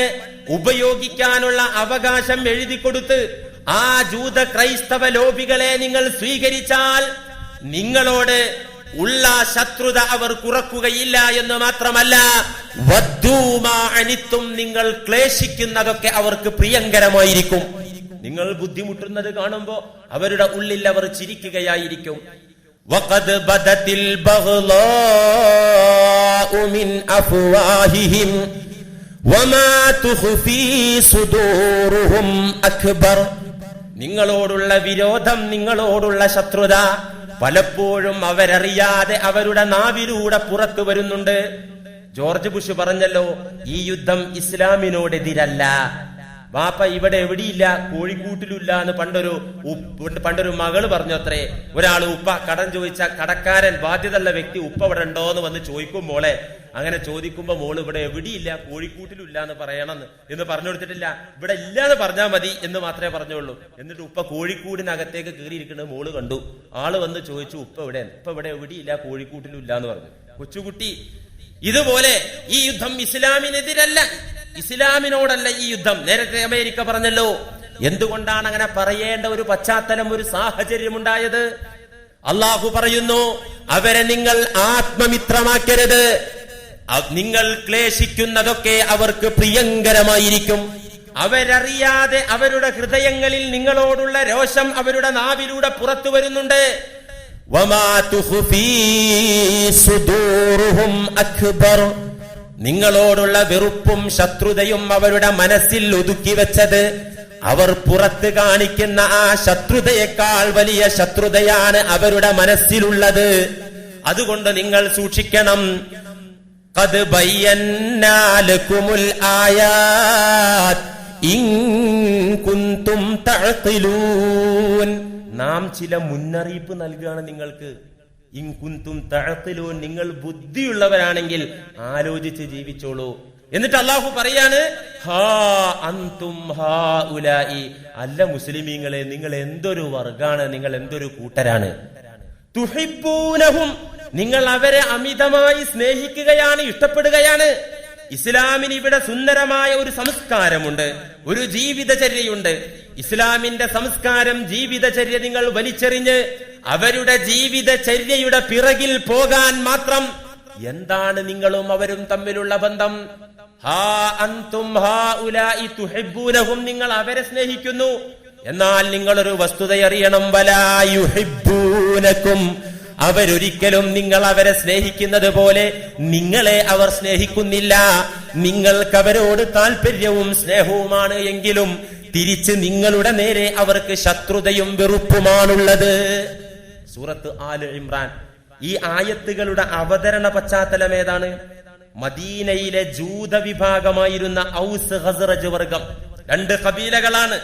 ഉപയോഗിക്കാനുള്ള അവകാശം എഴുതി കൊടുത്ത് ആ ജൂത ക്രൈസ്തവ ലോബികളെ നിങ്ങൾ സ്വീകരിച്ചാൽ നിങ്ങളോട് ഉള്ള ശത്രുത അവർ കുറക്കുകയില്ല എന്ന് മാത്രമല്ല, വദ്ദൂ മാ അനിത്തും, നിങ്ങൾ ക്ലേശിക്കുന്നതൊക്കെ അവർക്ക് പ്രിയങ്കരമായിരിക്കും. നിങ്ങൾ ബുദ്ധിമുട്ടുന്നത് കാണുമ്പോ അവരുടെ ഉള്ളിൽ അവർ ചിരിക്കുകയായിരിക്കും. വഖദ് ബദതിൽ ബഗ്ളാഉ മിൻ അഫ്വാഹിഹിം വമാ തുഖ്ഫീ സുദൂറുഹും അക്ബർ. നിങ്ങളോടുള്ള വിരോധം, നിങ്ങളോടുള്ള ശത്രുത പലപ്പോഴും അവരറിയാതെ അവരുടെ നാവിലൂടെ പുറത്തു വരുന്നുണ്ട്. ജോർജ് ബുഷ് പറഞ്ഞല്ലോ, ഈ യുദ്ധം ഇസ്ലാമിനോടെതിരല്ല. വാപ്പ ഇവിടെ എവിടെയില്ല, കോഴിക്കൂട്ടിലില്ല എന്ന് പണ്ടൊരു മകള് പറഞ്ഞു അത്രേ. ഒരാൾ ഉപ്പ കടം ചോദിച്ച കടക്കാരൻ, ബാധ്യതയുള്ള വ്യക്തി, ഉപ്പ ഇവിടെ ഉണ്ടോ എന്ന് വന്ന് ചോദിക്കും മോളെ. അങ്ങനെ ചോദിക്കുമ്പോ മോള് ഇവിടെ എവിടെയില്ല, കോഴിക്കൂട്ടിലില്ല എന്ന് പറയണമെന്ന് എന്ന് പറഞ്ഞു കൊടുത്തിട്ടില്ല, ഇവിടെ ഇല്ല എന്ന് പറഞ്ഞാൽ മതി എന്ന് മാത്രമേ പറഞ്ഞുള്ളൂ. എന്നിട്ട് ഉപ്പ കോഴിക്കൂടിനകത്തേക്ക് കയറിയിരിക്കുന്നത് മോള് കണ്ടു. ആള് വന്ന് ചോദിച്ചു, ഉപ്പ ഇവിടെ എവിടെയില്ല, കോഴിക്കൂട്ടിലില്ല എന്ന് പറഞ്ഞു. കൊച്ചുകുട്ടി. ഇതുപോലെ ഈ യുദ്ധം ഇസ്ലാമിനെതിരല്ല, ഇസ്ലാമിനോടല്ല ഈ യുദ്ധം. നേരത്തെ അമേരിക്ക പറഞ്ഞല്ലോ. എന്തുകൊണ്ടാണ് അങ്ങനെ പറയേണ്ട ഒരു പശ്ചാത്തലം, ഒരു സാഹചര്യം ഉണ്ടായത്? അള്ളാഹു പറയുന്നു, അവരെ നിങ്ങൾ ആത്മമിത്രമാക്കരുത്, നിങ്ങൾ ക്ലേശിക്കുന്നതൊക്കെ അവർക്ക് പ്രിയങ്കരമായിരിക്കും. അവരറിയാതെ അവരുടെ ഹൃദയങ്ങളിൽ നിങ്ങളോടുള്ള രോഷം അവരുടെ നാവിലൂടെ പുറത്തു വരുന്നുണ്ട്. വമാ തുഖ്ഫീ സുദൂറുഹും അക്ബർ, നിങ്ങളോടുള്ള വെറുപ്പും ശത്രുതയും അവരുടെ മനസ്സിൽ ഒതുക്കി വെച്ചത് അവർ പുറത്ത് കാണിക്കുന്ന ആ ശത്രുതയേക്കാൾ വലിയ ശത്രുതയാണ് അവരുടെ മനസ്സിലുള്ളത്. അതുകൊണ്ട് നിങ്ങൾ സൂക്ഷിക്കണം. ഖദ് ബയ്യന്നാ ലകുമുൽ ആയാത്ത് ഇൻ കുൻതും തഅഖിലൂൻ, നാം ചില മുന്നറിയിപ്പ് നൽകുകയാണ് നിങ്ങൾക്ക്. ഇൻ കുൻതും തഅഖിലൂൻ, നിങ്ങൾ ബുദ്ധിയുള്ളവരാണെങ്കിൽ ആലോചിച്ച് ജീവിച്ചോളൂ. എന്നിട്ട് അല്ലാഹു പറയാണ്, ഹാ അന്തും ഹാഉലായി, അല്ല മുസ്ലിമീങ്ങളെ, നിങ്ങൾ എന്തൊരു വർഗാണ്, നിങ്ങൾ എന്തൊരു കൂട്ടരാണ്. തുഹിബ്ബൂനഹും, നിങ്ങൾ അവരെ അമിതമായി സ്നേഹിക്കുകയാണ്, ഇഷ്ടപ്പെടുകയാണ്. ഇസ്ലാമിന് ഇവിടെ സുന്ദരമായ ഒരു സംസ്കാരമുണ്ട്, ഒരു ജീവിതചര്യയുണ്ട്. ഇസ്ലാമിന്റെ സംസ്കാരം, ജീവിതചര്യ നിങ്ങൾ വലിച്ചെറിഞ്ഞ് അവരുടെ ജീവിതചര്യയുടെ പിറകിൽ പോകാൻ മാത്രം എന്താണ് നിങ്ങളും അവരും തമ്മിലുള്ള ബന്ധം? ഹാ അൻതും ഹാഉലായി തുഹിബ്ബൂനഹും, നിങ്ങൾ അവരെ സ്നേഹിക്കുന്നു. എന്നാൽ നിങ്ങളൊരു വസ്തുതയറിയണം, വലാ യുഹിബ്ബൂനകും, അവരൊരിക്കലും നിങ്ങൾ അവരെ സ്നേഹിക്കുന്നത് പോലെ നിങ്ങളെ അവർ സ്നേഹിക്കുന്നില്ല. നിങ്ങൾക്ക് അവരോട് താല്പര്യവും സ്നേഹവുമാണ് എങ്കിലും തിരിച്ച് നിങ്ങളുടെ നേരെ അവർക്ക് ശത്രുതയും വെറുപ്പുമാണുള്ളത്. സൂറത്ത് ആല് ഇമ്രാൻ. ഈ ആയത്തുകളുടെ അവതരണ പശ്ചാത്തലം ഏതാണ്? മദീനയിലെ ജൂത വിഭാഗമായിരുന്ന ഔസ് ഖസ്റജ് വർഗം, രണ്ട് കബീലകളാണ്,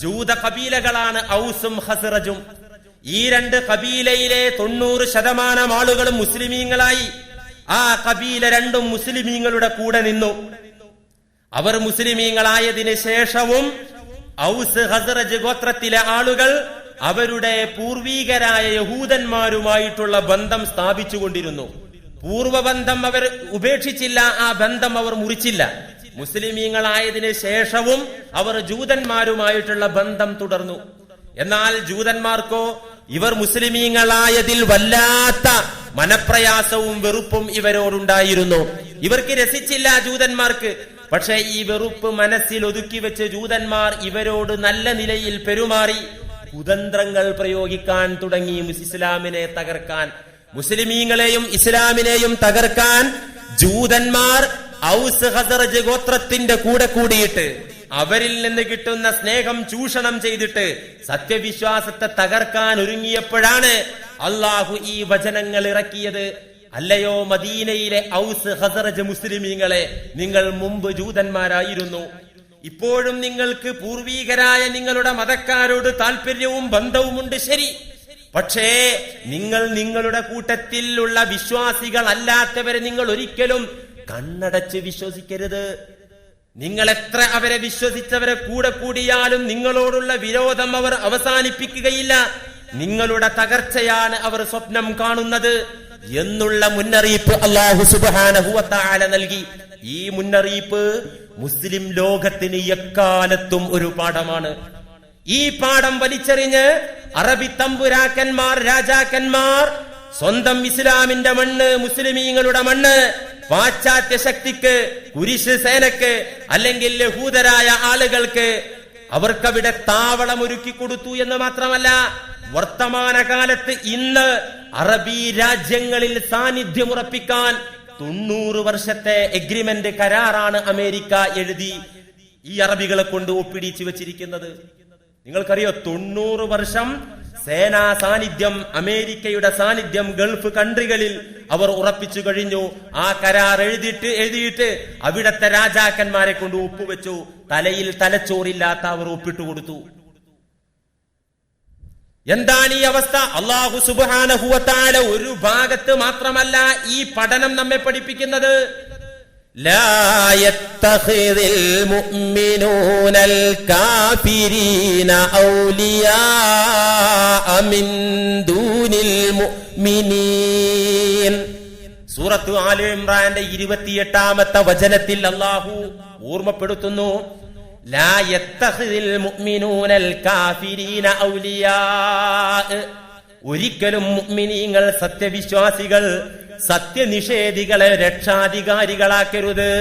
ജൂത കബീലകളാണ് ഔസും ഖസ്റജും. ഈ രണ്ട് കബീലയിലെ 90% ആളുകളും മുസ്ലിമീങ്ങളായി. ആ കബീല രണ്ടും മുസ്ലിമീങ്ങളുടെ കൂടെ നിന്നു. അവർ മുസ്ലിമീങ്ങളായതിനു ശേഷവും ഔസ് ഖസ്റജ് ഗോത്രത്തിലെ ആളുകൾ അവരുടെ പൂർവീകരായ യഹൂദന്മാരുമായിട്ടുള്ള ബന്ധം സ്ഥാപിച്ചുകൊണ്ടിരുന്നു. പൂർവബന്ധം അവർ ഉപേക്ഷിച്ചില്ല, ആ ബന്ധം അവർ മുറിച്ചില്ല. മുസ്ലിമീങ്ങളായതിനു ശേഷവും അവർ ജൂതന്മാരുമായിട്ടുള്ള ബന്ധം തുടർന്നു. എന്നാൽ ജൂതന്മാർക്കോ ഇവർ മുസ്ലിമീങ്ങളായതിൽ വല്ലാത്ത മനപ്രയാസവും വെറുപ്പും ഇവരോടുണ്ടായിരുന്നു. ഇവർക്ക് രസിച്ചില്ല ജൂതന്മാർക്ക്. പക്ഷെ ഈ വെറുപ്പ് മനസ്സിൽ ഒതുക്കി വെച്ച് ജൂതന്മാർ ഇവരോട് നല്ല നിലയിൽ പെരുമാറി കുതന്ത്രങ്ങൾ പ്രയോഗിക്കാൻ തുടങ്ങി. ഇസ്ലാമിനെ തകർക്കാൻ, മുസ്ലിമീങ്ങളെയും ഇസ്ലാമിനെയും തകർക്കാൻ ജൂതന്മാർ ഔസ് ഖസ്റജ് ഗോത്രത്തിന്റെ കൂടെ കൂടിയിട്ട് അവരിൽ നിന്ന് കിട്ടുന്ന സ്നേഹം ചൂഷണം ചെയ്തിട്ട് സത്യവിശ്വാസത്തെ തകർക്കാൻ ഒരുങ്ങിയപ്പോഴാണ് അള്ളാഹു ഈ വചനങ്ങൾ ഇറക്കിയത്. അല്ലയോ മദീനയിലെ ഔസ് ഖസ്റജ് മുസ്ലിമീങ്ങളെ, നിങ്ങൾ മുമ്പ് ജൂതന്മാരായിരുന്നു. ഇപ്പോഴും നിങ്ങൾക്ക് പൂർവീകരായ നിങ്ങളുടെ മതക്കാരോട് താല്പര്യവും ബന്ധവുമുണ്ട്, ശരി. പക്ഷേ നിങ്ങൾ നിങ്ങളുടെ കൂട്ടത്തിലുള്ള വിശ്വാസികൾ അല്ലാത്തവരെ നിങ്ങൾ ഒരിക്കലും കണ്ണടച്ച് വിശ്വസിക്കരുത്. നിങ്ങൾ എത്ര അവരെ വിശ്വസിച്ചവരെ കൂടെ കൂടിയാലും നിങ്ങളോടുള്ള വിരോധം അവർ അവസാനിപ്പിക്കുകയില്ല. നിങ്ങളുടെ തകർച്ചയാണ് അവർ സ്വപ്നം കാണുന്നത് എന്നുള്ള മുന്നറിയിപ്പ് അല്ലാഹു സുബ്ഹാനഹു വ തആല നൽകി. ഈ മുന്നറിയിപ്പ് മുസ്ലിം ലോകത്തിന് എക്കാലത്തും ഒരു പാഠമാണ്. ഈ പാഠം വലിച്ചെറിഞ്ഞ് അറബി തമ്പുരാക്കന്മാർ, രാജാക്കന്മാർ സ്വന്തം ഇസ്ലാമിന്റെ മണ്ണ്, മുസ്ലിമീങ്ങളുടെ മണ്ണ് പാശ്ചാത്യ ശക്തിക്ക്, കുരിശ് സേനക്ക്, അല്ലെങ്കിൽ യഹൂദരായ ആളുകൾക്ക് അവർക്കവിടെ താവളം ഒരുക്കി കൊടുത്തു എന്ന് മാത്രമല്ല, വർത്തമാനകാലത്ത് ഇന്ന് അറബി രാജ്യങ്ങളിൽ സാന്നിധ്യം ഉറപ്പിക്കാൻ 90 വർഷത്തെ എഗ്രിമെന്റ്, കരാറാണ് അമേരിക്ക എഴുതി ഈ അറബികളെ കൊണ്ട് ഒപ്പിടിച്ചു വെച്ചിരിക്കുന്നത്. നിങ്ങൾക്കറിയോ, 90 വർഷം സേനാ സാന്നിധ്യം, അമേരിക്കയുടെ സാന്നിധ്യം ഗൾഫ് കൺട്രികളിൽ അവർ ഉറപ്പിച്ചു കഴിഞ്ഞു. ആ കരാർ എഴുതിയിട്ട് അവിടത്തെ രാജാക്കന്മാരെ കൊണ്ട് ഒപ്പുവെച്ചു. തലയിൽ തലച്ചോറില്ലാത്ത അവർ ഒപ്പിട്ടു കൊടുത്തു. എന്താണ് ഈ അവസ്ഥ? അല്ലാഹു സുബ്ഹാനഹു വ തആല ഒരു ഭാഗത്ത് മാത്രമല്ല ഈ പഠനം നമ്മെ പഠിപ്പിക്കുന്നത്. ലാ യത്തഖിദിൽ മുഅ്മിനൂനൽ കാഫിരീന ഔലിയാഅ മിൻ ദൂനിൽ മുഅ്മിനീൻ. സൂറത്ത് ആലി ഇമ്രാന്റെ 28ാമത്തെ വചനത്തിൽ അല്ലാഹു ഓർമ്മപ്പെടുത്തുന്നു, ലാ യത്തഖിദിൽ മുഅ്മിനൂനൽ കാഫിരീന ഔലിയാഅ. ഒരിക്കലും മുഅ്മിനീങ്ങൾ, സത്യവിശ്വാസികൾ, സത്യനിഷേധികളെ രക്ഷാധികാരികളാക്കരുത്.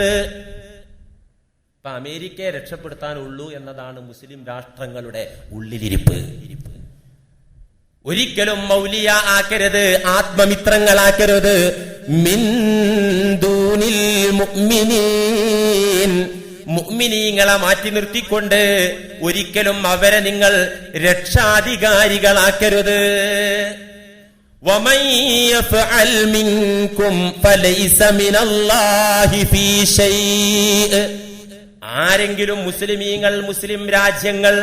ഇപ്പൊ അമേരിക്കയെ രക്ഷപ്പെടുത്താനുള്ളൂ എന്നതാണ് മുസ്ലിം രാഷ്ട്രങ്ങളുടെ ഉള്ളിലിരിപ്പ്. ഒരിക്കലും മൗലിയ ആക്കരുത്, ആത്മമിത്രങ്ങളാക്കരുത്. മിൻ ദൂനിൽ മുഅ്മിനീൻ, മുഅ്മിനീങ്ങളെ മാറ്റി നിർത്തിക്കൊണ്ട് ഒരിക്കലും അവരെ നിങ്ങൾ രക്ഷാധികാരികളാക്കരുത്. വമൻ യഫ്അൽ മിൻകും ഫലൈസ മിനല്ലാഹി ഫീ ശൈഅ. ആരെങ്കിലും മുസ്ലിമീങ്ങൾ, മുസ്ലിം രാജ്യങ്ങൾ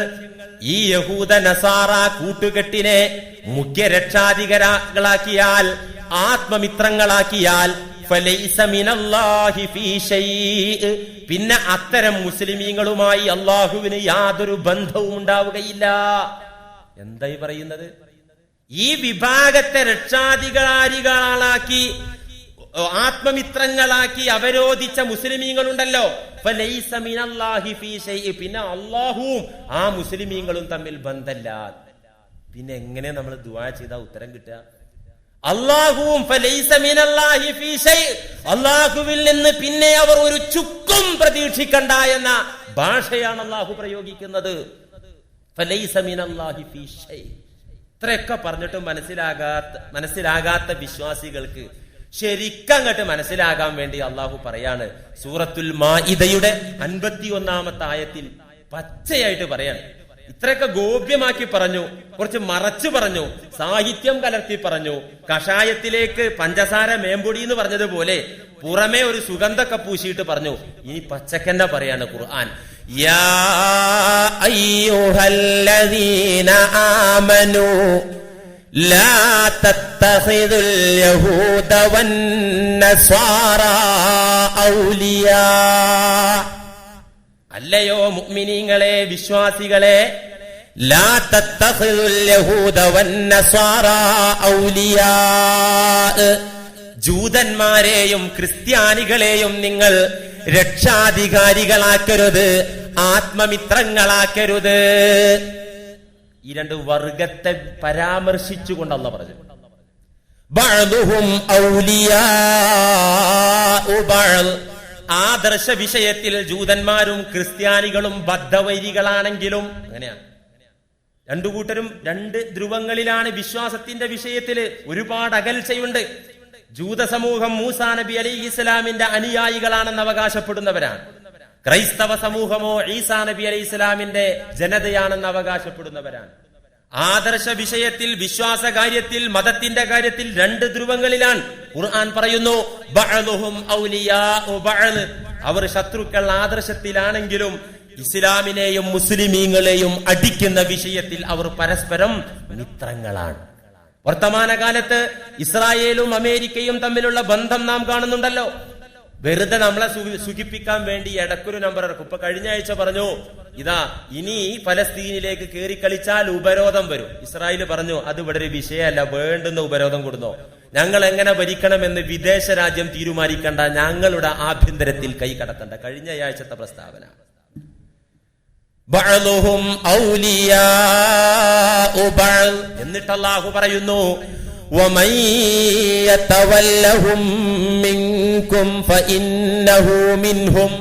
ഈ യഹൂദ നസാറ കൂട്ടുകെട്ടിനെ മുഖ്യ രക്ഷാധികാരികളാക്കിയാൽ, ആത്മമിത്രങ്ങളാക്കിയാൽ, ഫലൈസ മിനല്ലാഹി ഫീ ശൈഇ, പിന്നെ അത്തരം മുസ്ലിമീങ്ങളുമായി അള്ളാഹുവിന് യാതൊരു ബന്ധവും ഉണ്ടാവുകയില്ല. എന്തായി പറയുന്നത്? ഈ വിഭാഗത്തെ രക്ഷാധികാരികളാക്കി ആത്മമിത്രങ്ങളാക്കി അവരോധിച്ച മുസ്ലിമീങ്ങളുണ്ടല്ലോ, ഫലൈസ മിനല്ലാഹി ഫീ ശൈഇ, പിന്നെ അള്ളാഹുവും ആ മുസ്ലിമീങ്ങളും തമ്മിൽ ബന്ധമില്ല. പിന്നെ എങ്ങനെ നമ്മൾ ദുആ ചെയ്താ ഉത്തരം കിട്ടുക? അല്ലാഹുവും ഫലൈസ മിനല്ലാഹി ഫീ ശൈഇ, അല്ലാഹുവിൽ നിന്ന് പിന്നെ അവർ ഒരു ചുക്കും പ്രതീക്ഷിക്കണ്ട എന്ന ഭാഷയാണ് അല്ലാഹു പ്രയോഗിക്കുന്നത്. ഫലൈസ മിനല്ലാഹി ഫീ ശൈഇ. ഇത്രയൊക്കെ പറഞ്ഞിട്ടും മനസ്സിലാകാത്ത വിശ്വാസികൾക്ക് ശരിക്കങ്ങട്ട് മനസ്സിലാകാൻ വേണ്ടി അല്ലാഹു പറയാണ്, സൂറത്തുൽ മാഇദയുടെ 51-ാമത്തെ ആയത്തിൽ പച്ചയായിട്ട് പറയാണ്. ഇത്രയൊക്കെ ഗോപ്യമാക്കി പറഞ്ഞു, കുറച്ച് മറച്ചു പറഞ്ഞു, സാഹിത്യം കലർത്തി പറഞ്ഞു, കഷായത്തിലേക്ക് പഞ്ചസാര മേമ്പൊടി എന്ന് പറഞ്ഞതുപോലെ പുറമെ ഒരു സുഗന്ധമൊക്കെ പൂശിയിട്ട് പറഞ്ഞു. ഇനി പച്ചക്കന്നെ പറയാണ് ഖുർആൻ, യാ അയ്യുഹല്ലദീന ആമനൂ ലാ തത്തഖിദുൽ യഹൂദ വന്നസ്വാറാ ഔലിയാ. അല്ലയോ മുഅ്മിനീങ്ങളെ, വിശ്വാസികളെ, ലാ തത്തഖിദുൽ യഹൂദ വന്നസ്വാറാ ഔലിയാ, ജൂതന്മാരെയും ക്രിസ്ത്യാനികളെയും നിങ്ങൾ രക്ഷാധികാരികളാക്കരുത്, ആത്മമിത്രങ്ങളാക്കരുത്. ഈ രണ്ട് വർഗത്തെ പരാമർശിച്ചുകൊണ്ട് അല്ലാഹു പറഞ്ഞു. ബഅ്ദുഹും ഔലിയാഉ ബഅ്ദ്, ആദർശ വിഷയത്തിൽ ജൂതന്മാരും ക്രിസ്ത്യാനികളും ബദ്ധവൈരികളാണെങ്കിലും അങ്ങനെയാണ്. രണ്ടു കൂട്ടരും രണ്ട് ധ്രുവങ്ങളിലാണ്. വിശ്വാസത്തിന്റെ വിഷയത്തിൽ ഒരുപാട് അകൽച്ചയുണ്ട്. ജൂത സമൂഹം മൂസാ നബി അലൈഹിസ്സലാമിന്റെ അനുയായികളാണെന്ന് അവകാശപ്പെടുന്നവരാണ്. ക്രൈസ്തവ സമൂഹമോ ഈസാ നബി അലൈഹിസ്സലാമിന്റെ ജനതയാണെന്ന് അവകാശപ്പെടുന്നവരാണ്. ആദർശ വിഷയത്തിൽ, വിശ്വാസ കാര്യത്തിൽ, മതത്തിന്റെ കാര്യത്തിൽ രണ്ട് ധ്രുവങ്ങളിലാണ്. ഖുർആൻ പറയുന്നു, ബഅ്ദുഹും ഔലിയാഉ ബഅ്ദ്, അവർ ശത്രുക്കൾ ആദർശത്തിലാണെങ്കിലും ഇസ്ലാമിനെയും മുസ്ലിമീങ്ങളെയും അടിക്കുന്ന വിഷയത്തിൽ അവർ പരസ്പരം മിത്രങ്ങളാണ്. വർത്തമാനകാലത്ത് ഇസ്രായേലും അമേരിക്കയും തമ്മിലുള്ള ബന്ധം നാം കാണുന്നുണ്ടല്ലോ. വെറുതെ നമ്മളെ സുഖിപ്പിക്കാൻ വേണ്ടി ഇടക്കൊരു നമ്പർ ഇറക്കും. ഇപ്പൊ കഴിഞ്ഞ ആഴ്ച പറഞ്ഞു, ഇതാ ഇനി ഫലസ്തീനിലേക്ക് കയറി കളിച്ചാൽ ഉപരോധം വരും. ഇസ്രായേൽ പറഞ്ഞു, അത് ഇവിടെ ഒരു വിഷയമല്ല, വേണ്ടുന്ന ഉപരോധം കൊടുന്നോ, ഞങ്ങൾ എങ്ങനെ ഭരിക്കണമെന്ന് വിദേശ രാജ്യം തീരുമാനിക്കണ്ട, ഞങ്ങളുടെ ആഭ്യന്തരത്തിൽ കൈ കടത്തണ്ട. കഴിഞ്ഞ ആഴ്ചത്തെ പ്രസ്താവന. ബഅ്ദുഹും ഔലിയാഉ ബഅ്ദ്, എന്നിട്ട് അല്ലാഹു പറയുന്നു, വമൻ യതവല്ലഹും മിൻകും ഫഇന്നഹു മിൻഹും,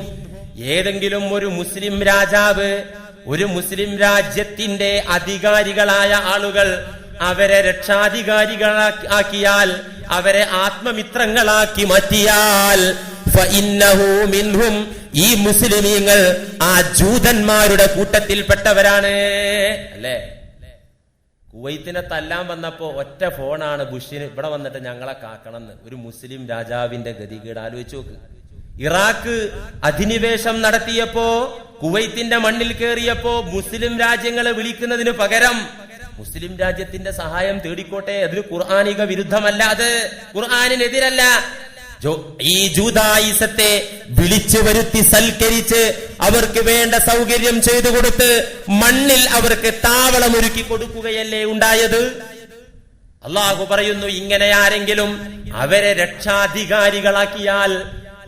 ഏതെങ്കിലും ഒരു മുസ്ലിം രാജാവ്, ഒരു മുസ്ലിം രാജ്യത്തിന്റെ അധികാരികളായ ആളുകൾ അവരെ രക്ഷാധികാരികളാക്കിയാൽ, അവരെ ആത്മമിത്രങ്ങളാക്കി മാറ്റിയാൽ, ഫഇന്നഹു മിൻഹും, ഈ മുസ്ലിമീങ്ങൾ ആ ജൂതന്മാരുടെ കൂട്ടത്തിൽപ്പെട്ടവരാണ്. അല്ലേ? കുവൈത്തിനെ തല്ലാൻ വന്നപ്പോ ഒറ്റ ഫോണാണ് ബുഷിന്, ഇവിടെ വന്നിട്ട് ഞങ്ങളെ കാക്കണമെന്ന്. ഒരു മുസ്ലിം രാജാവിന്റെ ഗതികേട് ആലോചിച്ച് നോക്ക്. ഇറാഖ് അധിനിവേശം നടത്തിയപ്പോ, കുവൈത്തിന്റെ മണ്ണിൽ കയറിയപ്പോ മുസ്ലിം രാജ്യങ്ങളെ വിളിക്കുന്നതിന് പകരം മുസ്ലിം രാജ്യത്തിന്റെ സഹായം തേടിക്കോട്ടെ. അതൊരു ഖുർആനിക വിരുദ്ധമല്ല, അത് ഖുർആനിനെതിരല്ല. ഈ ജൂതായിസത്തെ വിളിച്ചു വരുത്തി സൽക്കരിച്ച് അവർക്ക് വേണ്ട സൗകര്യം ചെയ്തു കൊടുത്ത് മണ്ണിൽ അവർക്ക് താവളമൊരുക്കി കൊടുക്കുകയല്ലേ ഉണ്ടായത്. അല്ലാഹു പറയുന്നു, ഇങ്ങനെ ആരെങ്കിലും അവരെ രക്ഷാധികാരികളാക്കിയാൽ,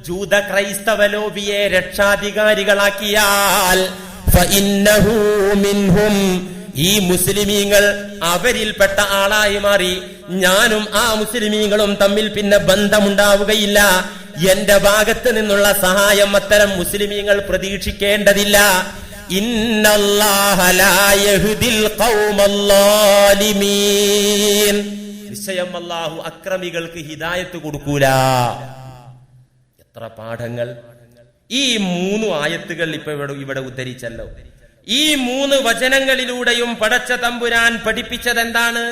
ജൂത ക്രൈസ്തവ ലോബിയെ രക്ഷാധികാരികളാക്കിയാൽ, ഫഇന്നഹു മിൻഹും, ഈ മുസ്ലിമീങ്ങൾ അവരിൽപ്പെട്ട ആളായി മാറി. ഞാനും ആ മുസ്ലിമീങ്ങളും തമ്മിൽ പിന്നെ ബന്ധമുണ്ടാവുകയില്ല. എന്റെ ഭാഗത്ത് നിന്നുള്ള സഹായം അത്തരം മുസ്ലിമീങ്ങൾ പ്രതീക്ഷിക്കേണ്ടതില്ല. ഇന്നല്ലാഹ ലാ യഹ്ദിൽ ഖൗമൽ ളാലിമീൻ, നിശ്ചയം അല്ലാഹു അക്രമികൾക്ക് ഹിദായത്ത് കൊടുക്കൂല. എത്ര പാഠങ്ങൾ! ഈ 3 ആയത്തുകൾ ഇപ്പൊ ഇവിടെ ഉദ്ധരിച്ചല്ലോ. ഈ 3 വചനങ്ങളിലൂടെയും പടച്ച തമ്പുരാൻ പഠിപ്പിച്ചതെന്താണ്?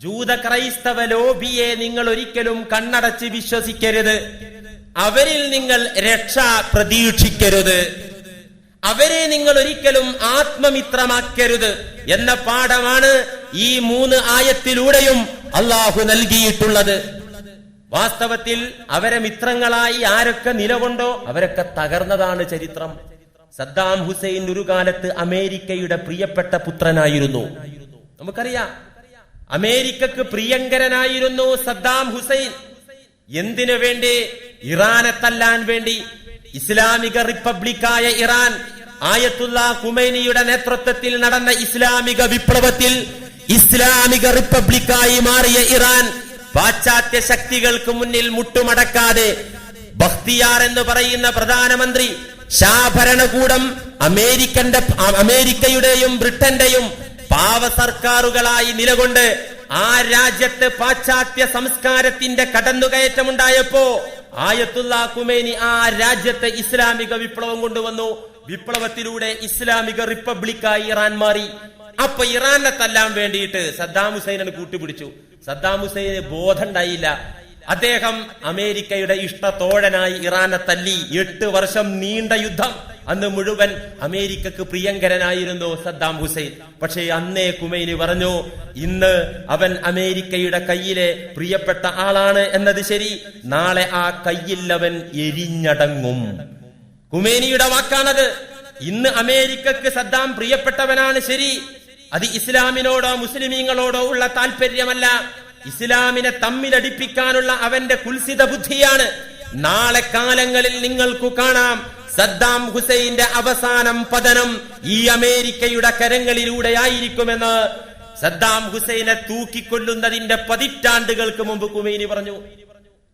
ജൂത ക്രൈസ്തവ ലോബിയെ നിങ്ങൾ ഒരിക്കലും കണ്ണടച്ച് വിശ്വസിക്കരുത്. അവരിൽ നിങ്ങൾ രക്ഷ പ്രതീക്ഷിക്കരുത്. അവരെ നിങ്ങൾ ഒരിക്കലും ആത്മമിത്രമാക്കരുത് എന്ന പാഠമാണ് ഈ 3 ആയത്തിലൂടെയും അല്ലാഹു നൽകിയിട്ടുള്ളത്. വാസ്തവത്തിൽ അവരെ മിത്രങ്ങളായി ആരൊക്കെ നിലകൊണ്ടോ അവരൊക്കെ തകർന്നതാണ് ചരിത്രം. സദ്ദാം ഹുസൈൻ ഒരു കാലത്ത് അമേരിക്കയുടെ പ്രിയപ്പെട്ട പുത്രനായിരുന്നു. നമുക്കറിയാം, അമേരിക്കക്ക് പ്രിയങ്കരനായിരുന്നു സദ്ദാം ഹുസൈൻ. എന്തിനു വേണ്ടി? ഇറാനെ തല്ലാൻ വേണ്ടി. ഇസ്ലാമിക റിപ്പബ്ലിക്കായ ഇറാൻ, ആയത്തുള്ള ഖുമൈനിയുടെ നേതൃത്വത്തിൽ നടന്ന ഇസ്ലാമിക വിപ്ലവത്തിൽ ഇസ്ലാമിക റിപ്പബ്ലിക്കായി മാറിയ ഇറാൻ പാശ്ചാത്യ ശക്തികൾക്ക് മുന്നിൽ മുട്ടുമടക്കാതെ ബഖ്തിയാർ എന്ന് പറയുന്ന പ്രധാനമന്ത്രി, ഷാ ഭരണകൂടം, അമേരിക്കയുടെയും ബ്രിട്ടന്റെയും പാവ സർക്കാരുകളായി നിലകൊണ്ട് ആ രാജ്യത്ത് പാശ്ചാത്യ സംസ്കാരത്തിന്റെ കടന്നുകയറ്റമുണ്ടായപ്പോ ആയത്തുള്ള ഖുമൈനി ആ രാജ്യത്ത് ഇസ്ലാമിക വിപ്ലവം കൊണ്ടുവന്നു. വിപ്ലവത്തിലൂടെ ഇസ്ലാമിക റിപ്പബ്ലിക്കായി ഇറാൻ മാറി. അപ്പൊ ഇറാനെ തല്ലാൻ വേണ്ടിയിട്ട് സദ്ദാം ഹുസൈനെ കൂട്ടുപിടിച്ചു. സദ്ദാം ഹുസൈന് ബോധം ഉണ്ടായില്ല. അദ്ദേഹം അമേരിക്കയുടെ ഇഷ്ടത്തോഴനായി ഇറാനെ തല്ലി. 8 വർഷം നീണ്ട യുദ്ധം. അന്ന് മുഴുവൻ അമേരിക്കക്ക് പ്രിയങ്കരനായിരുന്നു സദ്ദാം ഹുസൈൻ. പക്ഷേ അന്നേ ഖുമൈനി പറഞ്ഞു, ഇന്ന് അവൻ അമേരിക്കയുടെ കയ്യിലെ പ്രിയപ്പെട്ട ആളാണ് എന്നത് ശരി, നാളെ ആ കയ്യിൽ അവൻ എരിഞ്ഞടങ്ങും. ഖുമൈനിയുടെ വാക്കാണത്. ഇന്ന് അമേരിക്കക്ക് സദ്ദാം പ്രിയപ്പെട്ടവനാണ് ശരി, അത് ഇസ്ലാമിനോടോ മുസ്ലിമീങ്ങളോടോ ഉള്ള താല്പര്യമല്ല, ഇസ്ലാമിനെ തമ്മിലടിപ്പിക്കാനുള്ള അവന്റെ കുൽസിത ബുദ്ധിയാണ്. നാളെ കാലങ്ങളിൽ നിങ്ങൾക്കു കാണാം സദ്ദാം ഹുസൈന്റെ അവസാനം പതനം ഈ അമേരിക്കയുടെ കരങ്ങളിലൂടെ ആയിരിക്കുമെന്ന് സദ്ദാം ഹുസൈനെ തൂക്കിക്കൊല്ലുന്നതിന്റെ 10 പതിറ്റാണ്ടുകൾക്ക് മുമ്പ് ഖുമൈനി പറഞ്ഞു.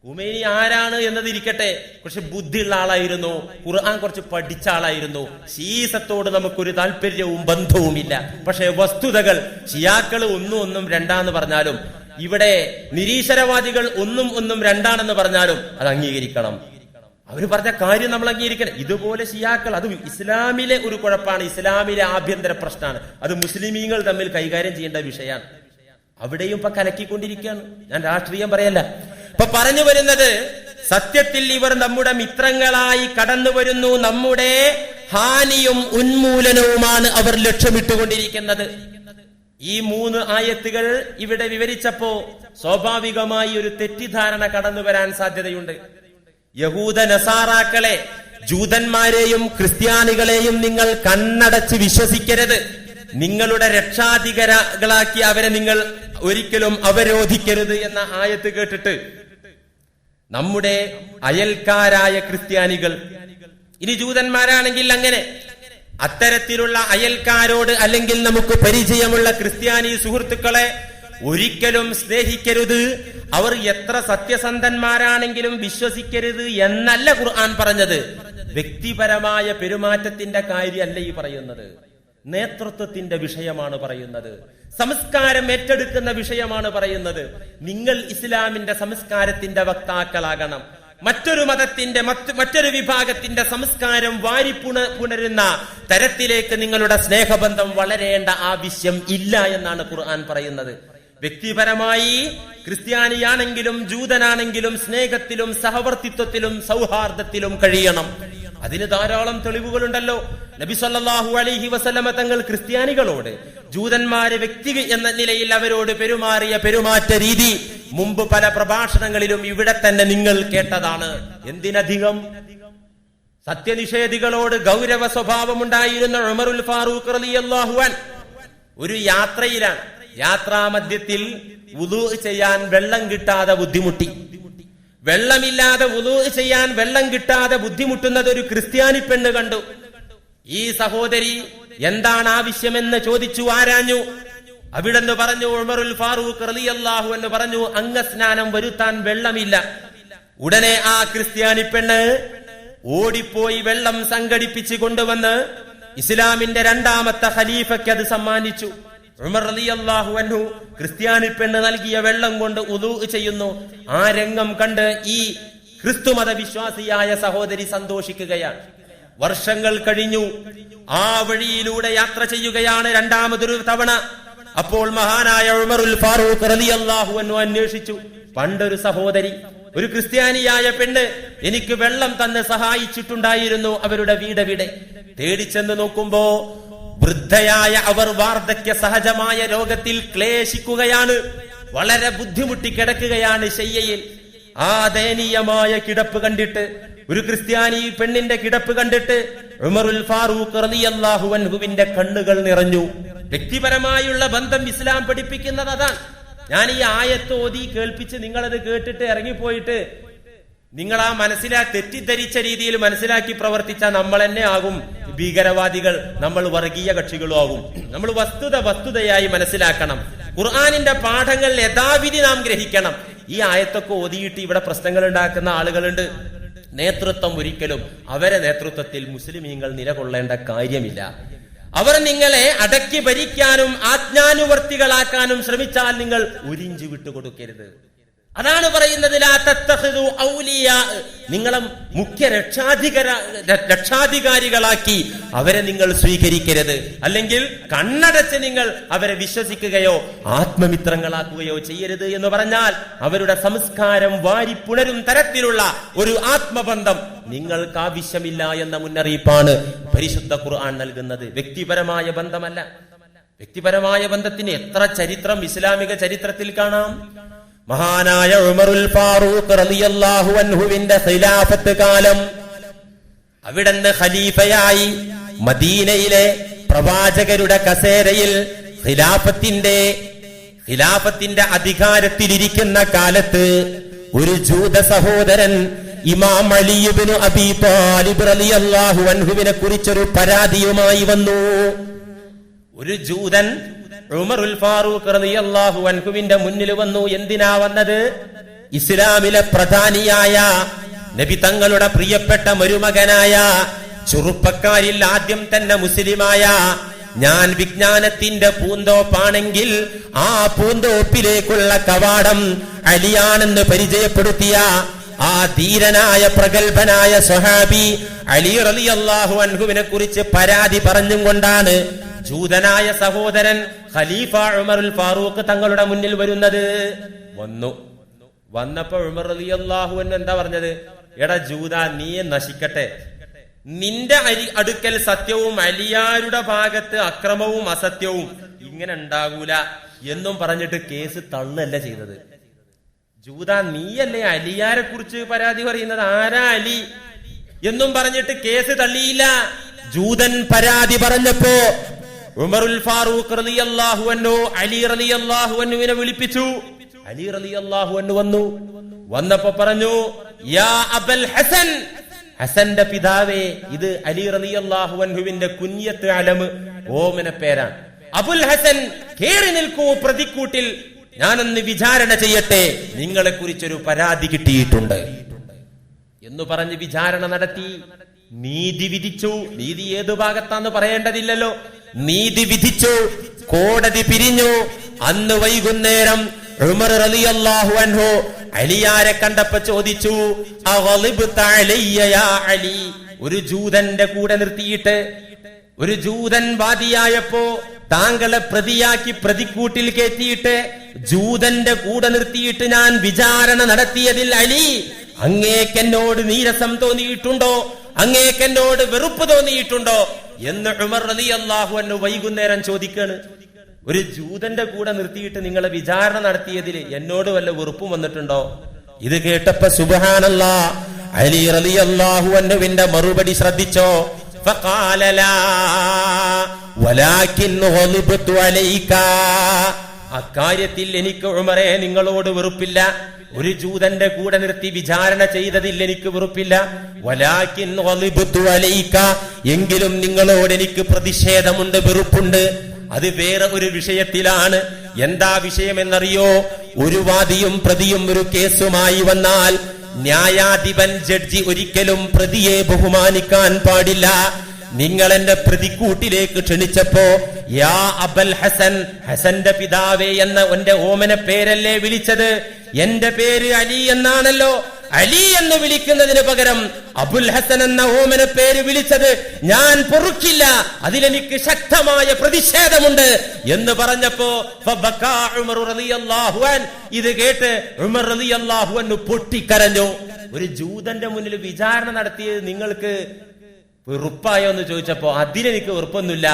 ഖുമൈനി ആരാണ് എന്നതിരിക്കട്ടെ, കുറച്ച് ബുദ്ധിയുള്ള ആളായിരുന്നു, ഖുർആൻ കുറച്ച് പഠിച്ച ആളായിരുന്നു. ശീസത്തോട് നമുക്കൊരു താല്പര്യവും ബന്ധവുമില്ല. പക്ഷെ വസ്തുതകൾ ഷിയാക്കൾ ഒന്നും രണ്ടാന്ന് പറഞ്ഞാലും, ഇവിടെ നിരീശ്വരവാദികൾ ഒന്നും രണ്ടാണെന്ന് പറഞ്ഞാലും അത് അംഗീകരിക്കണം. അവര് പറഞ്ഞ കാര്യം നമ്മൾ അംഗീകരിക്കണം. ഇതുപോലെ ഷിയാക്കൾ, അത് ഇസ്ലാമിലെ ഒരു കുഴപ്പമാണ്, ഇസ്ലാമിലെ ആഭ്യന്തര പ്രശ്നമാണ്, അത് മുസ്ലിമീങ്ങൾ തമ്മിൽ കൈകാര്യം ചെയ്യേണ്ട വിഷയമാണ്. അവിടെയും ഇപ്പൊ കലക്കിക്കൊണ്ടിരിക്കുകയാണ്. ഞാൻ രാഷ്ട്രീയം പറയല്ല. ഇപ്പൊ പറഞ്ഞു വരുന്നത്, സത്യത്തിൽ ഇവർ നമ്മുടെ മിത്രങ്ങളായി കടന്നു വരുന്നു. നമ്മുടെ ഹാനിയും ഉന്മൂലനവുമാണ് അവർ ലക്ഷ്യമിട്ടുകൊണ്ടിരിക്കുന്നത്. ഈ 3 ആയത്തുകൾ ഇവിടെ വിവരിച്ചപ്പോ സ്വാഭാവികമായി ഒരു തെറ്റിദ്ധാരണ കടന്നു വരാൻ സാധ്യതയുണ്ട്. യഹൂദ നസാറാക്കളെ, ജൂതന്മാരെയും ക്രിസ്ത്യാനികളെയും നിങ്ങൾ കണ്ണടച്ച് വിശ്വസിക്കരുത്. നിങ്ങളുടെ രക്ഷാധികാരികളാക്കി അവരെ നിങ്ങൾ ഒരിക്കലും അവരോധിക്കരുത് എന്ന ആയത്ത് കേട്ടിട്ട് നമ്മുടെ അയൽക്കാരായ ക്രിസ്ത്യാനികൾ, ഇനി ജൂതന്മാരാണെങ്കിൽ അങ്ങനെ, അത്തരത്തിലുള്ള അയൽക്കാരോട് അല്ലെങ്കിൽ നമുക്ക് പരിചയമുള്ള ക്രിസ്ത്യാനി സുഹൃത്തുക്കളെ ഒരിക്കലും സ്നേഹിക്കരുത്. അവർ എത്ര സത്യസന്ധന്മാരാണെങ്കിലും വിശ്വസിക്കരുത് എന്നല്ല ഖുർആൻ പറഞ്ഞത്. വ്യക്തിപരമായ പെരുമാറ്റത്തിന്റെ കാര്യമല്ല ഈ പറയുന്നത്, നേതൃത്വത്തിന്റെ വിഷയമാണ് പറയുന്നത്, സംസ്കാരം ഏറ്റെടുക്കുന്ന വിഷയമാണ് പറയുന്നത്. നിങ്ങൾ ഇസ്ലാമിന്റെ സംസ്കാരത്തിന്റെ വക്താക്കളാകണം. മറ്റൊരു മതത്തിന്റെ മറ്റൊരു വിഭാഗത്തിന്റെ സംസ്കാരം പുണരുന്ന തരത്തിലേക്ക് നിങ്ങളുടെ സ്നേഹബന്ധം വളരേണ്ട ആവശ്യം ഇല്ല എന്നാണ് ഖുർആൻ പറയുന്നത്. വ്യക്തിപരമായി ക്രിസ്ത്യാനിയാണെങ്കിലും ജൂതനാണെങ്കിലും സ്നേഹത്തിലും സഹവർത്തിത്വത്തിലും സൗഹാർദ്ദത്തിലും കഴിയണം. അതിന് ധാരാളം തെളിവുകളുണ്ടല്ലോ. നബി സല്ലല്ലാഹു അലൈഹി വസല്ലമ തങ്ങൾ ക്രിസ്ത്യാനികളോട്, ജൂതന്മാര് വ്യക്തി എന്ന നിലയിൽ അവരോട് പെരുമാറിയ പെരുമാറ്റ രീതി മുമ്പ് പല പ്രഭാഷണങ്ങളിലും ഇവിടെ തന്നെ നിങ്ങൾ കേട്ടതാണ്. എന്തിനധികം, സത്യനിഷേധികളോട് ഗൗരവ സ്വഭാവമുണ്ടായിരുന്ന ഉമറുൽ ഫാറൂഖ് റളിയല്ലാഹു അൻഹു ഒരു യാത്രയിലാണ്. യാത്രാമധ്യത്തിൽ വുളൂ ചെയ്യാൻ വെള്ളം കിട്ടാതെ ബുദ്ധിമുട്ടി. വെള്ളമില്ലാതെ വുളൂ ചെയ്യാൻ വെള്ളം കിട്ടാതെ ബുദ്ധിമുട്ടുന്നത് ഒരു ക്രിസ്ത്യാനി പെണ്ണ് കണ്ടു. ഈ സഹോദരി എന്താണ് ആവശ്യമെന്ന് ചോദിച്ചു, ആരാഞ്ഞു. അവിടെന്ന് പറഞ്ഞു, ഉമറുൽ ഫാറൂഖ് റളിയല്ലാഹു അൻഹു പറഞ്ഞു, അംഗസ്നാനം വരുത്താൻ വെള്ളമില്ല. ഉടനെ ആ ക്രിസ്ത്യാനി പെണ്ണ് ഓടിപ്പോയി വെള്ളം സംഘടിപ്പിച്ച് കൊണ്ടുവന്ന് ഇസ്ലാമിന്റെ 2ാമത്തെ ഖലീഫയ്ക്ക് അത് സമ്മാനിച്ചു. ഉമർ റളിയല്ലാഹു അൻഹു ക്രിസ്ത്യാനി പെണ്ണ് നൽകിയ വെള്ളം കൊണ്ട് ഉളൂ ചെയ്യുന്നു. ആ രംഗം കണ്ട് ഈ ക്രിസ്തുമത വിശ്വാസിയായ സഹോദരി സന്തോഷിക്കുകയാണ്. വർഷങ്ങൾ കഴിഞ്ഞു. ആ വഴിയിലൂടെ യാത്ര ചെയ്യുകയാണ് 2ാമതൊരു തവണ. അപ്പോൾ മഹാനായ ഉമറുൽ ഫാറൂഖ് റളിയല്ലാഹു അൻഹു അന്വേഷിച്ചു, പണ്ടൊരു സഹോദരി, ഒരു ക്രിസ്ത്യാനിയായ പെണ്ണ് എനിക്ക് വെള്ളം തന്ന് സഹായിച്ചിട്ടുണ്ടായിരുന്നു, അവരുടെ വീടെവിടെ? തേടിച്ചെന്ന് നോക്കുമ്പോ വൃദ്ധയായ അവർ വാർദ്ധക്യ സഹജമായ രോഗത്തിൽ ക്ലേശിക്കുകയാണ്. വളരെ ബുദ്ധിമുട്ടി കിടക്കുകയാണ് ശയ്യയിൽ. ആ ദയനീയമായ കിടപ്പ് കണ്ടിട്ട്, ഒരു ക്രിസ്ത്യാനി പെണ്ണിന്റെ കിടപ്പ് കണ്ടിട്ട് ഉമറുൽ ഫാറൂഖ് റളിയല്ലാഹു അൻഹുവിന്റെ കണ്ണുകൾ നിറഞ്ഞു. വ്യക്തിപരമായുള്ള ബന്ധം ഇസ്ലാം പഠിപ്പിക്കുന്നത് അതാണ്. ഞാൻ ഈ ആയത്ത് ഓതി കേൾപ്പിച്ച് നിങ്ങളത് കേട്ടിട്ട് ഇറങ്ങിപ്പോയിട്ട് നിങ്ങൾ ആ തെറ്റിദ്ധരിച്ച രീതിയിൽ മനസ്സിലാക്കി പ്രവർത്തിച്ച നമ്മൾ തന്നെ ആകും ഭീകരവാദികൾ, നമ്മൾ വർഗീയ കക്ഷികളും ആകും. നമ്മൾ വസ്തുതയായി മനസ്സിലാക്കണം. ഖുർആനിന്റെ പാഠങ്ങൾ യഥാവിധി നാം ഗ്രഹിക്കണം. ഈ ആയത്തൊക്കെ ഓതിയിട്ട് ഇവിടെ പ്രശ്നങ്ങൾ ഉണ്ടാക്കുന്ന ആളുകളുണ്ട്. നേതൃത്വം ഒരിക്കലും അവരെ നേതൃത്വത്തിൽ മുസ്ലിമീങ്ങൾ നിലകൊള്ളേണ്ട കാര്യമില്ല. അവർ നിങ്ങളെ അടക്കി ഭരിക്കാനും ആജ്ഞാനുവർത്തികളാക്കാനും ശ്രമിച്ചാൽ നിങ്ങൾ ഒരിഞ്ച് വിട്ടുകൊടുക്കരുത്. അതാണ് പറയുന്നത്, നിങ്ങളെ മുഖ്യ രക്ഷാധികാരികളാക്കി അവരെ നിങ്ങൾ സ്വീകരിക്കരുത്. അല്ലെങ്കിൽ കണ്ണടച്ച് നിങ്ങൾ അവരെ വിശ്വസിക്കുകയോ ആത്മമിത്രങ്ങളാക്കുകയോ ചെയ്യരുത് എന്ന് പറഞ്ഞാൽ അവരുടെ സംസ്കാരം വാരിപ്പുണരും തരത്തിലുള്ള ഒരു ആത്മബന്ധം നിങ്ങൾക്ക് ആവശ്യമില്ല എന്ന മുന്നറിയിപ്പാണ് പരിശുദ്ധ ഖുർആൻ നൽകുന്നത്. വ്യക്തിപരമായ ബന്ധമല്ല. വ്യക്തിപരമായ ബന്ധത്തിന് എത്ര ചരിത്രം ഇസ്ലാമിക ചരിത്രത്തിൽ കാണാം. മഹാനായ ഉമറുൽ ഫാറൂഖ് റളിയല്ലാഹു അൻഹുവിന്റെ ഖിലാഫത്ത് കാലം, അവിടുന്ന് ഖലീഫയായി മദീനയിലെ പ്രവാചകരുടെ കസേരയിൽ ഖിലാഫത്തിന്റെ അധികാരത്തിലിരിക്കുന്ന കാലത്ത് ഒരു ജൂത സഹോദരൻ ഇമാം അലി ഇബ്നു അബീ ത്വാലിബ് റളിയല്ലാഹു അൻഹുവിനെ കുറിച്ചൊരു പരാതിയുമായി വന്നു. ഒരു ജൂതൻ ഉമറുൽ ഫാറൂഖ് റളിയല്ലാഹു അൻഹുവിന്റെ മുന്നിൽ വന്നു. എന്തിനാ വന്നത്? ഇസ്ലാമിലെ പ്രധാനിയായ നബി തങ്ങളുടെ പ്രിയപ്പെട്ട മരുമകനായ, ചെറുപ്പക്കാരിൽ ആദ്യം തന്നെ മുസ്ലിമായ, ഞാൻ വിജ്ഞാനത്തിന്റെ പൂന്തോപ്പാണെങ്കിൽ ആ പൂന്തോപ്പിലേക്കുള്ള കവാടം അലിയാണെന്ന് പരിചയപ്പെടുത്തിയ ആ ധീരനായ പ്രഗൽഭനായ സ്വഹാബി അലി റളിയല്ലാഹു അൻഹുവിനെ കുറിച്ച് പരാതി പറഞ്ഞും കൊണ്ടാണ് ജൂതനായ സഹോദരൻ ഖലീഫ ഉമറുൽ ഫാറൂഖ് തങ്ങളുടെ മുന്നിൽ വരുന്നത്. വന്നപ്പോ ഉമർ റളിയല്ലാഹു അൻഹു എന്താ പറഞ്ഞത്? എടാ ജൂത, നീ നശിക്കട്ടെ, നിന്റെ അടുക്കൽ സത്യവും അലിയാരുടെ ഭാഗത്ത് അക്രമവും അസത്യവും ഇങ്ങനെ ഉണ്ടാകൂല എന്നും പറഞ്ഞിട്ട് കേസ് തള്ളല്ല ചെയ്തത്. ജൂത, നീയല്ലേ അലിയാരെ കുറിച്ച് പരാതി പറയുന്നത്? ആരാ അലി എന്നും പറഞ്ഞിട്ട് കേസ് തള്ളിയില്ല. ജൂതൻ പരാതി പറഞ്ഞപ്പോ ഉമറുൽ ഫാറൂഖ് റളിയല്ലാഹു അൻഹു അലി റളിയല്ലാഹു അൻഹുവിനെ വിളിപ്പിച്ചു. അലി റളിയല്ലാഹു അൻഹു വന്നപ്പോ പറഞ്ഞു, യാ അബൽ ഹസൻ, ഹസന്റെ പിതാവേ. ഇത് അലി റളിയല്ലാഹു അൻഹുവിന്റെ കുഞ്ഞത്ത് അലമ്, ഓമന പേരാണ്. അബുൽ ഹസൻ, കേറി നിൽക്കൂ പ്രതിക്കൂട്ടിൽ, ഞാനൊന്ന് വിചാരണ ചെയ്യട്ടെ, നിങ്ങളെ കുറിച്ചൊരു പരാതി കിട്ടിയിട്ടുണ്ട് എന്ന് പറഞ്ഞ് വിചാരണ നടത്തി. നീതി വിധിച്ചു. നീതി ഏതു ഭാഗത്താന്ന് പറയേണ്ടതില്ലല്ലോ. നീതി വിധിച്ചു. കോടതി പിരിഞ്ഞു. അന്ന് വൈകുന്നേരം ഉമർ റളിയല്ലാഹു അൻഹു അലിയാരെ കണ്ടപ്പോ ചോദിച്ചു, അഗളിബ്ത അലയ്യ യാ അലി. ഒരു ജൂതന്റെ കൂടെ നിർത്തിയിട്ട്, ഒരു ജൂതൻ വാദിയായപ്പോ താങ്കളെ പ്രതിയാക്കി പ്രതിക്കൂട്ടിൽ കയറ്റിയിട്ട് ജൂതന്റെ കൂടെ നിർത്തിയിട്ട് ഞാൻ വിചാരണ നടത്തിയതിൽ അലി അങ്ങേക്കെന്നോട് നീരസം തോന്നിയിട്ടുണ്ടോ? അങ്ങേക്കെന്നോട് വെറുപ്പ് തോന്നിയിട്ടുണ്ടോ എന്ന് ഉമർ റളിയല്ലാഹു അൻഹു വൈകുന്നേരം ചോദിക്കാണ്. ഒരു ജൂതന്റെ കൂടെ നിർത്തിയിട്ട് നിങ്ങളെ വിചാരണ നടത്തിയതിൽ എന്നോട് വല്ല വെറുപ്പും വന്നിട്ടുണ്ടോ? ഇത് കേട്ടപ്പോ സുബ്ഹാനല്ലാഹ്, അലി റളിയല്ലാഹു അൻഹുവിന്റെ മറുപടി ശ്രദ്ധിച്ചോ? ഫഖാല ലാ വലാകിൻ ഗളിബ്തു അലൈക. അക്കാര്യത്തിൽ എനിക്ക് ഉമറേ നിങ്ങളോട് വെറുപ്പില്ല. ഒരു ജൂതന്റെ കൂടെ നിർത്തി വിചാരണ ചെയ്തതിൽ എനിക്ക് വെറുപ്പില്ല. വലാകിൻ ഗളിബ്തു അലൈക, എങ്കിലും നിങ്ങളോട് എനിക്ക് പ്രതിഷേധമുണ്ട്, വെറുപ്പുണ്ട്. അത് വേറെ ഒരു വിഷയത്തിലാണ്. എന്താ വിഷയമെന്നറിയോ? ഒരു വാദിയും പ്രതിയും ഒരു കേസുമായി വന്നാൽ ന്യായാധിപൻ ജഡ്ജി ഒരിക്കലും പ്രതിയെ ബഹുമാനിക്കാൻ പാടില്ല. നിങ്ങൾ എന്റെ പ്രതിക്കൂട്ടിലേക്ക് ക്ഷണിച്ചപ്പോ യാ അബൽ ഹസൻ, ഹസന്റെ പിതാവേ എന്ന എന്റെ ഓമന പേരല്ലേ വിളിച്ചത്? എന്റെ പേര് അലി എന്നാണല്ലോ. അലി എന്ന് വിളിക്കുന്നതിന് പകരം അബുൽ ഹസൻ എന്ന ഓമന പേര് വിളിച്ചത് ഞാൻ പൊറുക്കില്ല, അതിലെനിക്ക് ശക്തമായ പ്രതിഷേധമുണ്ട് എന്ന് പറഞ്ഞപ്പോ ഉമർ റളിയല്ലാഹു അൻഹു ഇത് കേട്ട് ഉമർ റളിയല്ലാഹു അൻഹു പൊട്ടിക്കരഞ്ഞു. ഒരു ജൂതന്റെ മുന്നിൽ വിചാരണ നടത്തിയത് നിങ്ങൾക്ക് വെറുപ്പായോ എന്ന് ചോദിച്ചപ്പോ അതിലെനിക്ക് വെറുപ്പൊന്നുമില്ല.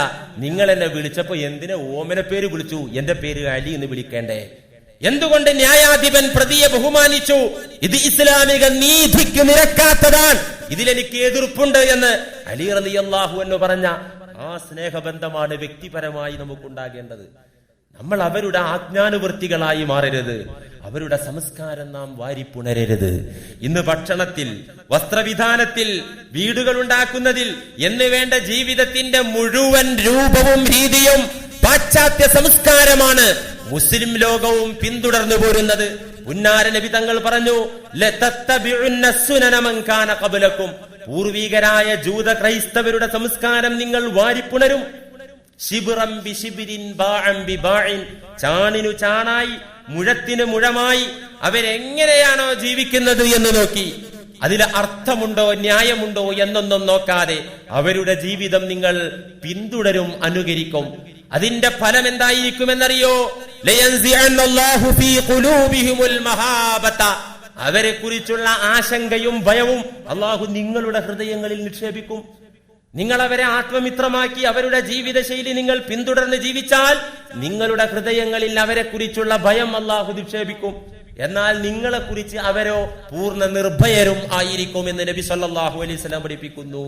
നിങ്ങൾ എന്നെ വിളിച്ചപ്പോ എന്തിനെ ഓമന പേര് വിളിച്ചു? എന്റെ പേര് അലി എന്ന് വിളിക്കേണ്ടേ എന്തുകൊണ്ട് ന്യായാധിപൻ പ്രതിയെ ബഹുമാനിച്ചു? ഇത് ഇസ്ലാമിക നീതിക്ക് നിരക്കാത്തതാണ്, ഇതിലെനിക്ക് എതിർപ്പുണ്ട് എന്ന് അലി റളിയല്ലാഹു അൻഹു പറഞ്ഞ ആ സ്നേഹബന്ധമാണ് വ്യക്തിപരമായി നമുക്കുണ്ടാകേണ്ടത്. നമ്മൾ അവരുടെ ആജ്ഞാനുവൃത്തികളായി മാറരുത്, അവരുടെ സംസ്കാരം നാം വാരിപ്പുണരരുത്. ഇന്ന് ഭക്ഷണത്തിൽ, വസ്ത്രവിധാനത്തിൽ, വീടുകൾ ഉണ്ടാക്കുന്നതിൽ എന്ന് വേണ്ട ജീവിതത്തിന്റെ മുഴുവൻ രൂപവും രീതിയും പാശ്ചാത്യ സംസ്കാരമാണ് മുസ്ലിം ലോകവും പിന്തുടർന്നു പോരുന്നത്. പുന്നാര നബി തങ്ങൾ പറഞ്ഞു, ലതത്തബിഉന്ന സുനന മൻ കാന ഖബ്ലകും, പൂർവികരായ ജൂത ക്രൈസ്തവരുടെ സംസ്കാരം നിങ്ങൾ വാരിപ്പുണരും. ശിബ്റൻ ബിശിബ്രിൻ ബാഅൻ ബിബാഇൻ, ചാണിനു ചാണായി മുഴത്തിന് മുഴമായി അവരെങ്ങനെയാണോ ജീവിക്കുന്നത് എന്ന് നോക്കി അതിൽ അർത്ഥമുണ്ടോ ന്യായമുണ്ടോ എന്നൊന്നും നോക്കാതെ അവരുടെ ജീവിതം നിങ്ങൾ പിന്തുടരും, അനുകരിക്കും. അതിന്റെ ഫലം എന്തായിരിക്കുമെന്നറിയോ? ലയൻസിഅന്നല്ലാഹു ഫീ ഖുലൂബിഹിമുൽ മഹാബത, അവരെ കുറിച്ചുള്ള ആശങ്കയും ഭയവും അള്ളാഹു നിങ്ങളുടെ ഹൃദയങ്ങളിൽ നിക്ഷേപിക്കും. നിങ്ങൾ അവരെ ആത്മമിത്രമാക്കി അവരുടെ ജീവിതശൈലി നിങ്ങൾ പിന്തുടർന്ന് ജീവിച്ചാൽ നിങ്ങളുടെ ഹൃദയങ്ങളിൽ അവരെ കുറിച്ചുള്ള ഭയം അള്ളാഹു നിക്ഷേപിക്കും. എന്നാൽ നിങ്ങളെ കുറിച്ച് അവരോ പൂർണ്ണ നിർഭയരും ആയിരിക്കും എന്ന് നബി സല്ലല്ലാഹു അലൈഹി വസല്ലം പഠിപ്പിക്കുന്നു.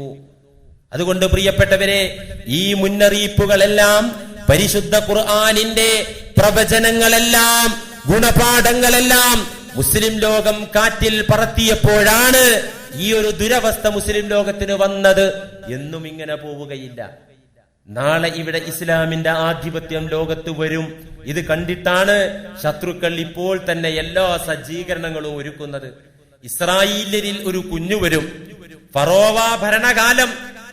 അതുകൊണ്ട് പ്രിയപ്പെട്ടവരെ, ഈ മുന്നറിയിപ്പുകളെല്ലാം, പരിശുദ്ധ ഖുർആനിന്റെ പ്രവചനങ്ങളെല്ലാം, ഗുണപാഠങ്ങളെല്ലാം മുസ്ലിം ലോകം കാറ്റിൽ പറത്തിയപ്പോഴാണ് ഈ ഒരു ദുരവസ്ഥ മുസ്ലിം ലോകത്തിന് വന്നത്. എന്നും ഇങ്ങനെ പോവുകയില്ല. നാളെ ഇവിടെ ഇസ്ലാമിന്റെ ആധിപത്യം ലോകത്ത് വരും. ഇത് കണ്ടിട്ടാണ് ശത്രുക്കൾ ഇപ്പോൾ തന്നെ എല്ലാ സജ്ജീകരണങ്ങളും ഒരുക്കുന്നത്. ഇസ്രായേലിൽ ഒരു കുഞ്ഞു വരും. ഫറോവ ഭരണകാലം,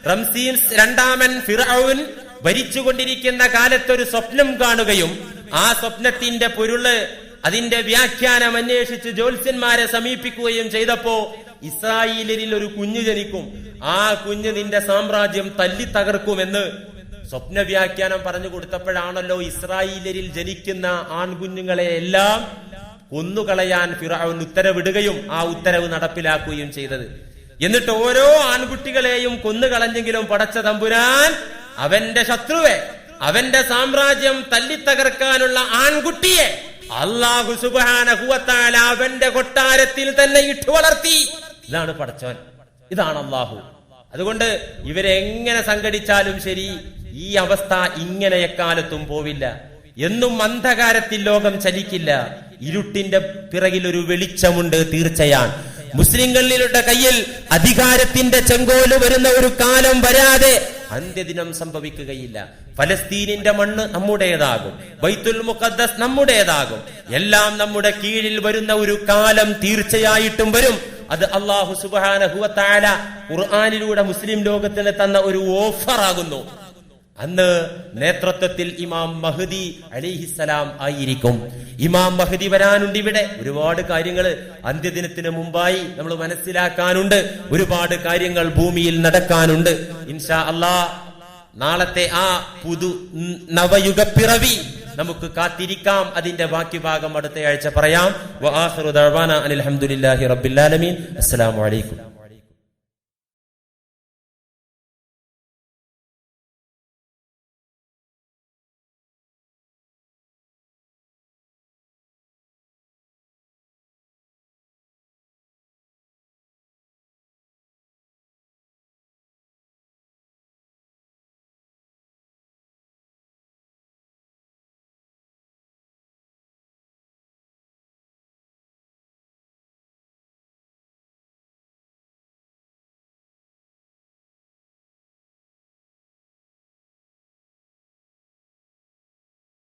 റംസീസ് രണ്ടാമൻ ഫിർഔൻ ഭരിച്ചുകൊണ്ടിരിക്കുന്ന കാലത്തൊരു സ്വപ്നം കാണുകയും ആ സ്വപ്നത്തിന്റെ പൊരുള്, അതിന്റെ വ്യാഖ്യാനം അന്വേഷിച്ച് ജ്യോത്സ്യന്മാരെ സമീപിക്കുകയും ചെയ്തപ്പോ ഇസ്രായേലിൽ ഒരു കുഞ്ഞു ജനിക്കും, ആ കുഞ്ഞ് നിന്റെ സാമ്രാജ്യം തല്ലി തകർക്കുമെന്ന് സ്വപ്ന വ്യാഖ്യാനം പറഞ്ഞു കൊടുത്തപ്പോഴാണല്ലോ ഇസ്രായേലിൽ ജനിക്കുന്ന ആൺകുഞ്ഞുങ്ങളെ എല്ലാം കൊന്നുകളയാൻ ഫിർഔൻ ഉത്തരവിടുകയും ആ ഉത്തരവ് നടപ്പിലാക്കുകയും ചെയ്തത്. എന്നിട്ട് ഓരോ ആൺകുട്ടികളെയും കൊന്നുകളഞ്ഞെങ്കിലും പടച്ച തമ്പുരാൻ അവന്റെ ശത്രുവെ, അവന്റെ സാമ്രാജ്യം തല്ലിത്തകർക്കാനുള്ള ആൺകുട്ടിയെ അല്ലാഹു സുബ്ഹാനഹു വ തആല അവന്റെ കൊട്ടാരത്തിൽ തന്നെ ഇട്ടു വളർത്തി. ഇതാണ് പടച്ചവൻ, ഇതാണ് അല്ലാഹു. അതുകൊണ്ട് ഇവരെങ്ങനെ സംഘടിച്ചാലും ശരി, ഈ അവസ്ഥ ഇങ്ങനെ എക്കാലത്തും പോവില്ല. എന്നും അന്ധകാരത്തിൽ ലോകം ചലിക്കില്ല. ഇരുട്ടിന്റെ പിറകിൽ ഒരു വെളിച്ചമുണ്ട് തീർച്ചയാണ്. മുസ്ലിങ്ങളുടെ കയ്യിൽ അധികാരത്തിന്റെ ചെങ്കോല് വരുന്ന ഒരു കാലം വരാതെ അന്ത്യദിനം സംഭവിക്കുകയില്ല. ഫലസ്തീനിന്റെ മണ്ണ് നമ്മുടേതാകും, ബൈത്തുൽ മുഖദ്ദസ് നമ്മുടേതാകും, എല്ലാം നമ്മുടെ കീഴിൽ വരുന്ന ഒരു കാലം തീർച്ചയായിട്ടും വരും. അത് അല്ലാഹു സുബ്ഹാനഹു വ തആല ഖുർആനിലൂടെ മുസ്ലിം ലോകത്തിന് തന്ന ഒരു ഓഫർ ആകുന്നു. അന്ന് നേതൃത്വത്തിൽ ഇമാം മഹ്ദി അലൈഹിസ്സലാം ആയിരിക്കും. ഇമാം മഹ്ദി വരാനുണ്ട്. ഇവിടെ ഒരുപാട് കാര്യങ്ങൾ അന്ത്യദിനത്തിന് മുമ്പായി നമ്മൾ മനസ്സിലാക്കാനുണ്ട്. ഒരുപാട് കാര്യങ്ങൾ ഭൂമിയിൽ നടക്കാനുണ്ട്. ഇൻഷാ അല്ലാഹ് നാളത്തെ ആ പുതു നവയുഗ പിറവി നമുക്ക് കാത്തിരിക്കാം. അതിന്റെ ബാക്കി ഭാഗം അടുത്ത ആഴ്ച പറയാം. വആഖിറു ദഅവാനാ അനിൽ ഹംദുലില്ലാഹി റബ്ബിൽ ആലമീൻ. അസ്സലാമു അലൈക്കും.